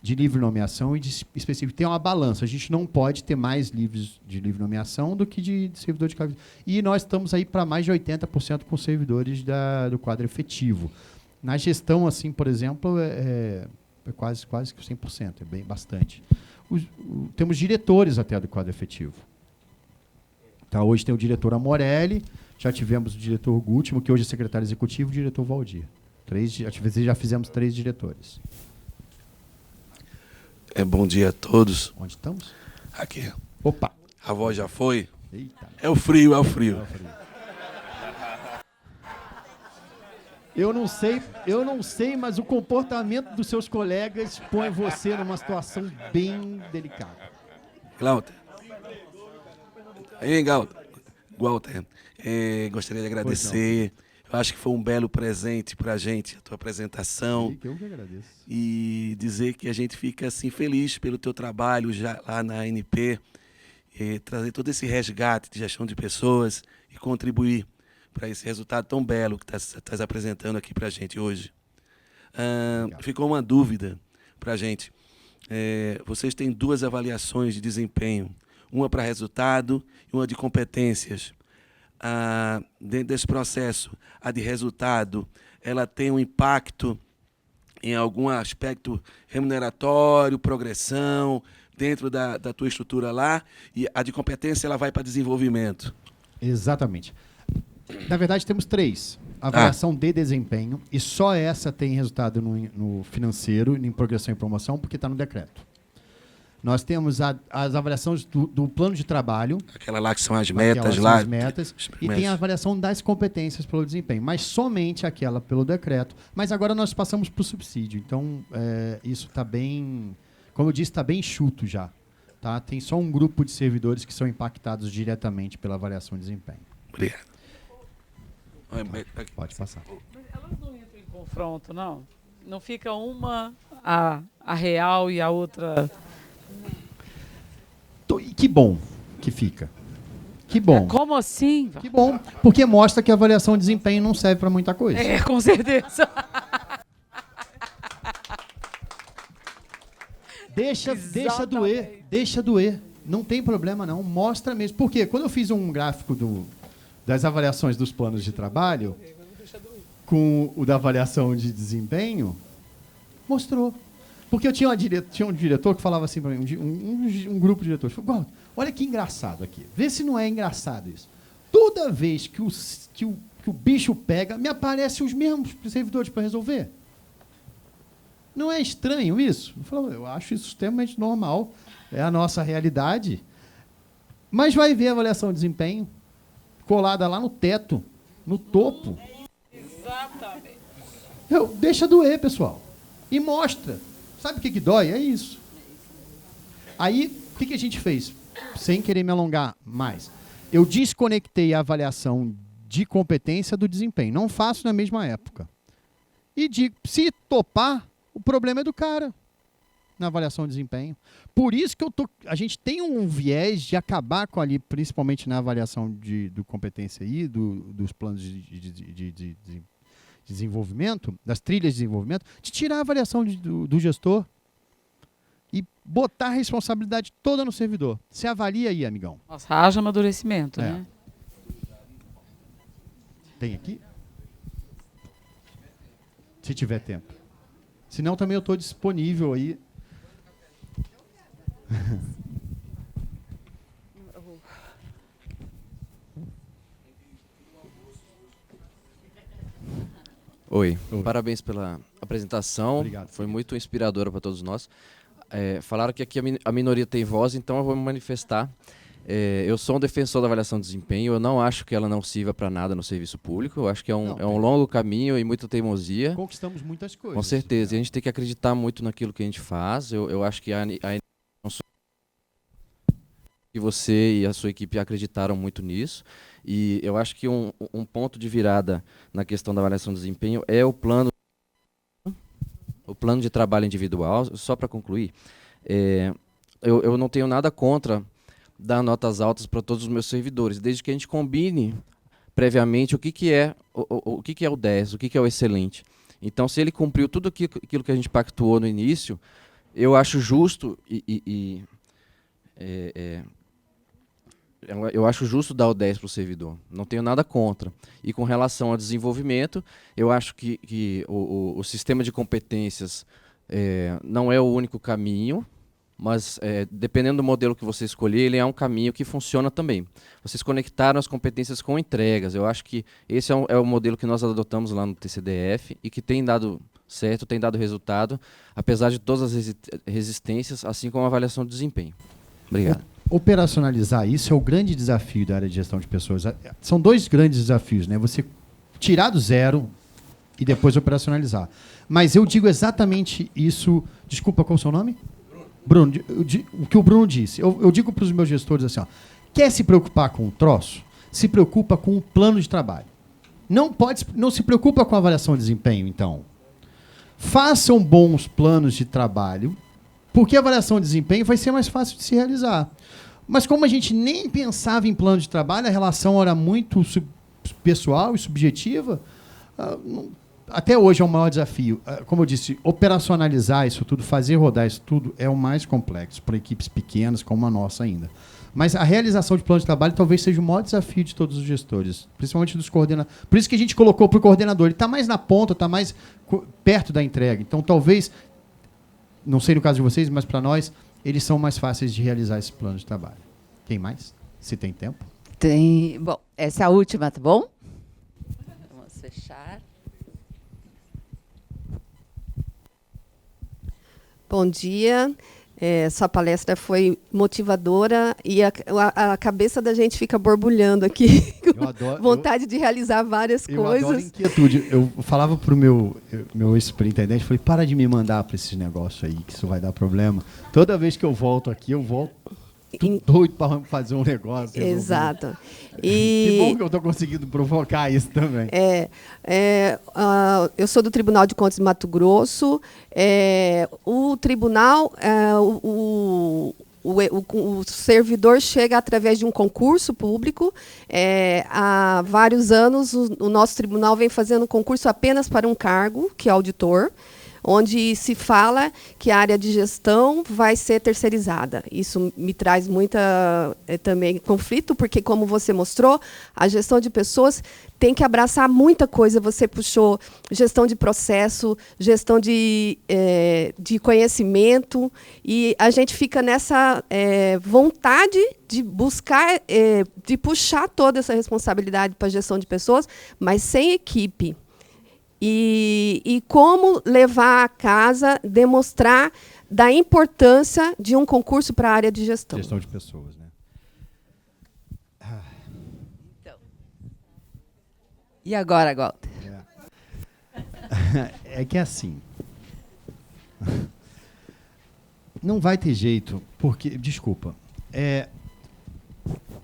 B: de livre nomeação e de específico. Tem uma balança, a gente não pode ter mais livres de livre nomeação do que de servidor de cargo. E nós estamos aí para mais de 80% com servidores do quadro efetivo. Na gestão, assim, por exemplo, é quase que 100%, é bem bastante. Temos diretores até do quadro efetivo. Tá, hoje tem o diretor Amorelli, já tivemos o diretor Gúltimo, que hoje é secretário executivo, e o diretor Valdir. Já fizemos 3 diretores.
D: Bom dia a todos.
B: Onde estamos?
D: Aqui.
B: Opa!
D: A voz já foi?
B: Eita.
D: É o frio, é o frio.
B: Eu não sei, mas o comportamento dos seus colegas põe você numa situação bem delicada.
D: Glauter. Aí, Walter, gostaria de agradecer. Eu acho que foi um belo presente para a gente, a tua apresentação.
B: Eu que agradeço.
D: E dizer que a gente fica assim, feliz pelo teu trabalho já lá na ANP, trazer todo esse resgate de gestão de pessoas e contribuir para esse resultado tão belo que estás apresentando aqui para a gente hoje. Ficou uma dúvida para a gente. Vocês têm 2 avaliações de desempenho, uma para resultado e uma de competências. Dentro desse processo, a de resultado, ela tem um impacto em algum aspecto remuneratório, progressão, dentro da tua estrutura lá, e a de competência ela vai para desenvolvimento.
B: Exatamente. Na verdade, temos 3. Avaliação de desempenho, e só essa tem resultado no financeiro, em progressão e promoção, porque está no decreto. Nós temos as avaliações do plano de trabalho.
D: Aquela lá que são as metas
B: são
D: lá.
B: As metas, e tem a avaliação das competências pelo desempenho, mas somente aquela pelo decreto. Mas agora nós passamos para o subsídio. Então, isso está bem, como eu disse, está bem enxuto já. Tá? Tem só um grupo de servidores que são impactados diretamente pela avaliação de desempenho.
D: Obrigado.
B: Pode passar.
E: Mas elas não entram em confronto, não? Não fica uma a real e a outra...
B: E que bom que fica. Que bom.
E: Como assim?
B: Que bom, porque mostra que a avaliação de desempenho não serve para muita coisa.
E: Com certeza.
B: Deixa doer. Não tem problema, não. Mostra mesmo. Por quê? Quando eu fiz um gráfico das avaliações dos planos de trabalho, com o da avaliação de desempenho, mostrou. Porque eu tinha um diretor que falava assim para mim, um grupo de diretores, falou, olha que engraçado aqui, vê se não é engraçado isso. Toda vez que o bicho pega, me aparecem os mesmos servidores para resolver. Não é estranho isso? Eu acho isso extremamente normal, é a nossa realidade. Mas vai ver a avaliação de desempenho colada lá no teto, no topo.
E: Exatamente.
B: Deixa doer, pessoal. E mostra. Sabe o que dói? É isso. Aí, O que a gente fez? Sem querer me alongar mais. Eu desconectei a avaliação de competência do desempenho. Não faço na mesma época. E digo, se topar, o problema é do cara na avaliação de desempenho. Por isso que a gente tem um viés de acabar com ali, principalmente na avaliação do competência aí, dos planos de desenvolvimento, das trilhas de desenvolvimento, de tirar a avaliação do gestor e botar a responsabilidade toda no servidor. Você avalia aí, amigão.
E: Nossa, haja amadurecimento, né?
B: Tem aqui? Se tiver tempo. Senão também eu estou disponível aí.
F: Oi, parabéns pela apresentação.
B: Obrigado.
F: Foi muito inspiradora para todos nós. Falaram que aqui a minoria tem voz, então eu vou me manifestar. Eu sou um defensor da avaliação de desempenho. Eu não acho que ela não sirva para nada no serviço público. Eu acho que é um longo caminho e muita teimosia.
B: Conquistamos muitas coisas.
F: Com certeza. E a gente tem que acreditar muito naquilo que a gente faz. Eu acho que que você e a sua equipe acreditaram muito nisso. E eu acho que um ponto de virada na questão da avaliação de desempenho é o plano de trabalho individual. Só para concluir, eu não tenho nada contra dar notas altas para todos os meus servidores, desde que a gente combine previamente o que é o 10, o que é o excelente. Então, se ele cumpriu tudo aquilo que a gente pactuou no início, eu acho justo eu acho justo dar o 10 para o servidor. Não tenho nada contra. E com relação ao desenvolvimento, eu acho que o sistema de competências não é o único caminho, mas dependendo do modelo que você escolher, ele é um caminho que funciona também. Vocês conectaram as competências com entregas. Eu acho que esse é o modelo que nós adotamos lá no TCDF e que tem dado certo, tem dado resultado, apesar de todas as resistências, assim como a avaliação de desempenho. Obrigado.
B: Operacionalizar isso é o grande desafio da área de gestão de pessoas. São dois grandes desafios, né? Você tirar do zero e depois operacionalizar. Mas eu digo exatamente isso. Desculpa, qual é o seu nome? Bruno. O que o Bruno disse. Eu digo para os meus gestores assim, ó, quer se preocupar com o troço? Se preocupa com o plano de trabalho. Não se preocupa com a avaliação de desempenho, então. Façam bons planos de trabalho, porque a avaliação de desempenho vai ser mais fácil de se realizar. Mas como a gente nem pensava em plano de trabalho, a relação era muito pessoal e subjetiva, até hoje é o maior desafio. Como eu disse, operacionalizar isso tudo, fazer rodar isso tudo, é o mais complexo para equipes pequenas como a nossa ainda. Mas a realização de plano de trabalho talvez seja o maior desafio de todos os gestores, principalmente dos coordenadores. Por isso que a gente colocou para o coordenador. Ele está mais na ponta, está mais perto da entrega. Então, talvez, não sei no caso de vocês, mas para nós, eles são mais fáceis de realizar esse plano de trabalho. Tem mais? Se tem tempo?
A: Tem. Bom, essa é a última, tá bom? Vamos fechar.
G: Bom dia. Sua palestra foi motivadora e a cabeça da gente fica borbulhando aqui.
B: Eu adoro,
G: vontade de realizar várias coisas.
B: Eu adoro inquietude. Eu falava para o meu superintendente, falei, para de me mandar para esses negócios aí, que isso vai dar problema. Toda vez que eu volto aqui, eu volto doido para fazer um negócio.
G: Exato.
B: Que bom que eu estou conseguindo provocar isso também.
G: Eu sou do Tribunal de Contas de Mato Grosso. O tribunal, o servidor chega através de um concurso público. Há vários anos, o nosso tribunal vem fazendo concurso apenas para um cargo, que é auditor, onde se fala que a área de gestão vai ser terceirizada. Isso me traz muita também conflito, porque, como você mostrou, a gestão de pessoas tem que abraçar muita coisa. Você puxou gestão de processo, gestão de conhecimento, e a gente fica nessa vontade de buscar, de puxar toda essa responsabilidade para a gestão de pessoas, mas sem equipe. E como levar a casa, demonstrar da importância de um concurso para a área de gestão.
B: Gestão de pessoas, né?
A: Então. E agora, Walter?
B: É que é assim. Não vai ter jeito, porque, desculpa,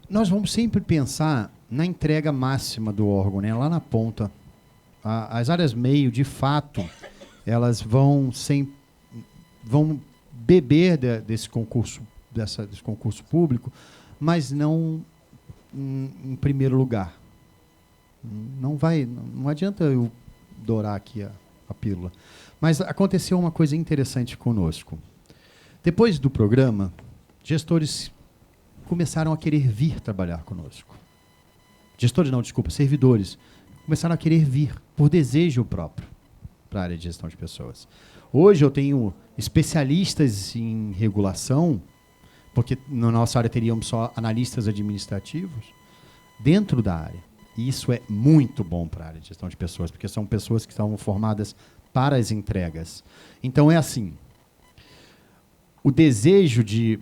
B: nós vamos sempre pensar na entrega máxima do órgão, né? Lá na ponta. As áreas meio, de fato, elas vão beber desse concurso público, mas não em primeiro lugar. Não adianta eu dourar aqui a pílula. Mas aconteceu uma coisa interessante conosco. Depois do programa, gestores começaram a querer vir trabalhar conosco. Gestores não, desculpa, servidores. Começaram a querer vir por desejo próprio para a área de gestão de pessoas. Hoje eu tenho especialistas em regulação, porque na nossa área teríamos só analistas administrativos, dentro da área. E isso é muito bom para a área de gestão de pessoas, porque são pessoas que estavam formadas para as entregas. Então é assim, o desejo de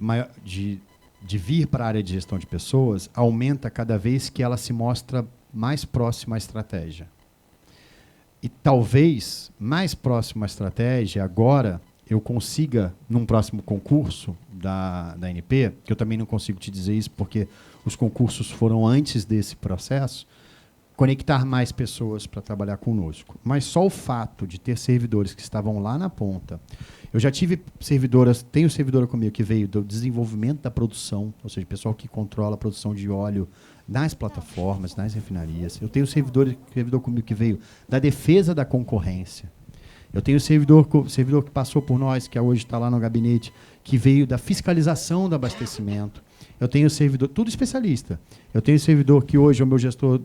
B: vir para a área de gestão de pessoas aumenta cada vez que ela se mostra mais próxima à estratégia. E talvez, mais próximo à estratégia, agora eu consiga, num próximo concurso da ANP, que eu também não consigo te dizer isso porque os concursos foram antes desse processo, conectar mais pessoas para trabalhar conosco. Mas só o fato de ter servidores que estavam lá na ponta. Eu já tive tenho servidora comigo que veio do desenvolvimento da produção, ou seja, pessoal que controla a produção de óleo nas plataformas, nas refinarias. Eu tenho servidor comigo que veio da defesa da concorrência. Eu tenho servidor que passou por nós, que hoje está lá no gabinete, que veio da fiscalização do abastecimento. Eu tenho servidor, tudo especialista. Eu tenho servidor que hoje é o meu gestor,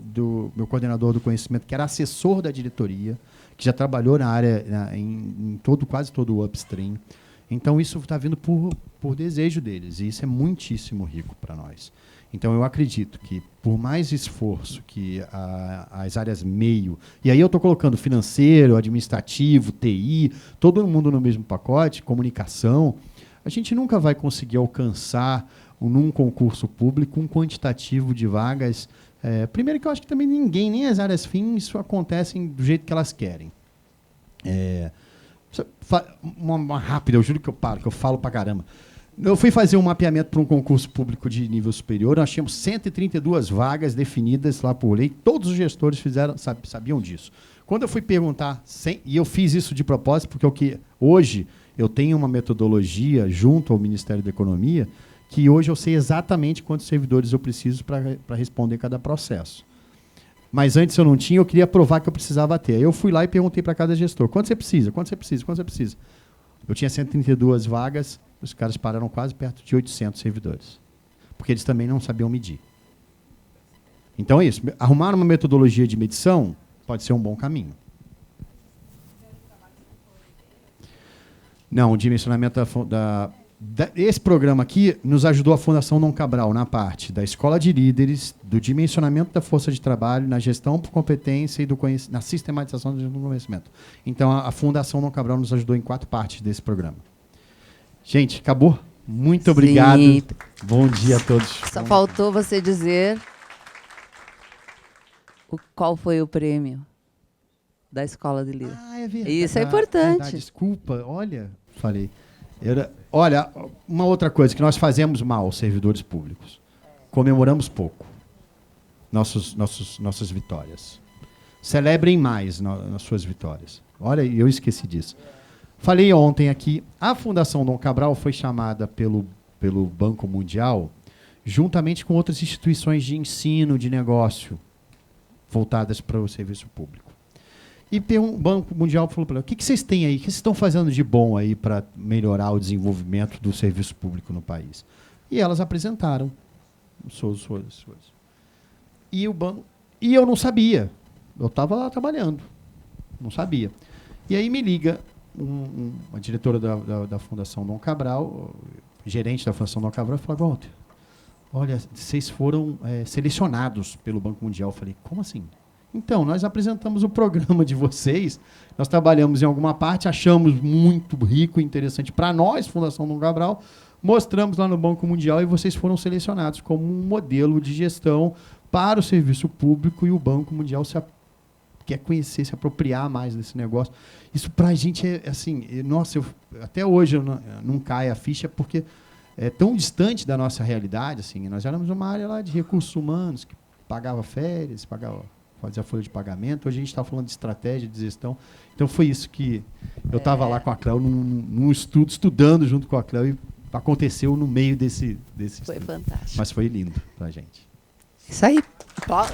B: meu coordenador do conhecimento, que era assessor da diretoria, que já trabalhou na área, em quase todo o upstream. Então, isso está vindo por desejo deles, e isso é muitíssimo rico para nós. Então, eu acredito que, por mais esforço que as áreas meio... E aí eu estou colocando financeiro, administrativo, TI, todo mundo no mesmo pacote, comunicação, a gente nunca vai conseguir alcançar, num concurso público, um quantitativo de vagas. Primeiro que eu acho que também ninguém, nem as áreas fins, isso acontecem do jeito que elas querem. Uma rápida, eu juro que eu falo pra caramba. Eu fui fazer um mapeamento para um concurso público de nível superior, nós tínhamos 132 vagas definidas lá por lei, todos os gestores sabiam disso. Quando eu fui perguntar, e eu fiz isso de propósito, porque hoje eu tenho uma metodologia junto ao Ministério da Economia, que hoje eu sei exatamente quantos servidores eu preciso para responder cada processo. Mas antes eu não tinha, eu queria provar que eu precisava ter. Aí eu fui lá e perguntei para cada gestor, quanto você precisa? Quanto você precisa? Quanto você precisa? Eu tinha 132 vagas, os caras pararam quase perto de 800 servidores. Porque eles também não sabiam medir. Então é isso. Arrumar uma metodologia de medição pode ser um bom caminho. Não, o dimensionamento esse programa aqui nos ajudou a Fundação Dom Cabral na parte da escola de líderes, do dimensionamento da força de trabalho, na gestão por competência e na sistematização do conhecimento. Então, a Fundação Dom Cabral nos ajudou em 4 partes desse programa. Gente, acabou? Muito obrigado.
A: Sim.
B: Bom dia a todos.
A: Só faltou você dizer qual foi o prêmio da escola de líder.
B: É verdade.
A: Isso é importante.
B: Verdade. Desculpa, olha, falei. Olha, uma outra coisa que nós fazemos mal, servidores públicos. Comemoramos pouco nossas vitórias. Celebrem mais nas suas vitórias. Olha, eu esqueci disso. Falei ontem aqui, a Fundação Dom Cabral foi chamada pelo Banco Mundial, juntamente com outras instituições de ensino, de negócio, voltadas para o serviço público. E o Banco Mundial falou para ela, o que vocês têm aí? O que vocês estão fazendo de bom aí para melhorar o desenvolvimento do serviço público no país? E elas apresentaram suas. E eu não sabia. Eu estava lá trabalhando. Não sabia. E aí me liga a diretora da Fundação Dom Cabral, gerente da Fundação Dom Cabral, e fala, Walter, olha, vocês foram selecionados pelo Banco Mundial. Eu falei, como assim? Então, nós apresentamos o programa de vocês, nós trabalhamos em alguma parte, achamos muito rico e interessante para nós, Fundação Dom Cabral, mostramos lá no Banco Mundial e vocês foram selecionados como um modelo de gestão para o serviço público e o Banco Mundial quer conhecer, se apropriar mais desse negócio. Isso para a gente é assim, nossa, até hoje eu não cai a ficha, porque é tão distante da nossa realidade. Assim, nós éramos uma área lá de recursos humanos, que pagava férias, fazia folha de pagamento. Hoje a gente está falando de estratégia, de gestão. Então foi isso que eu estava lá com a Cléo, num estudo, estudando junto com a Cléo, e aconteceu no meio desse
G: Foi
B: estudo.
G: fantástico.
B: Mas foi lindo para a gente.
A: Isso aí.
G: Posso?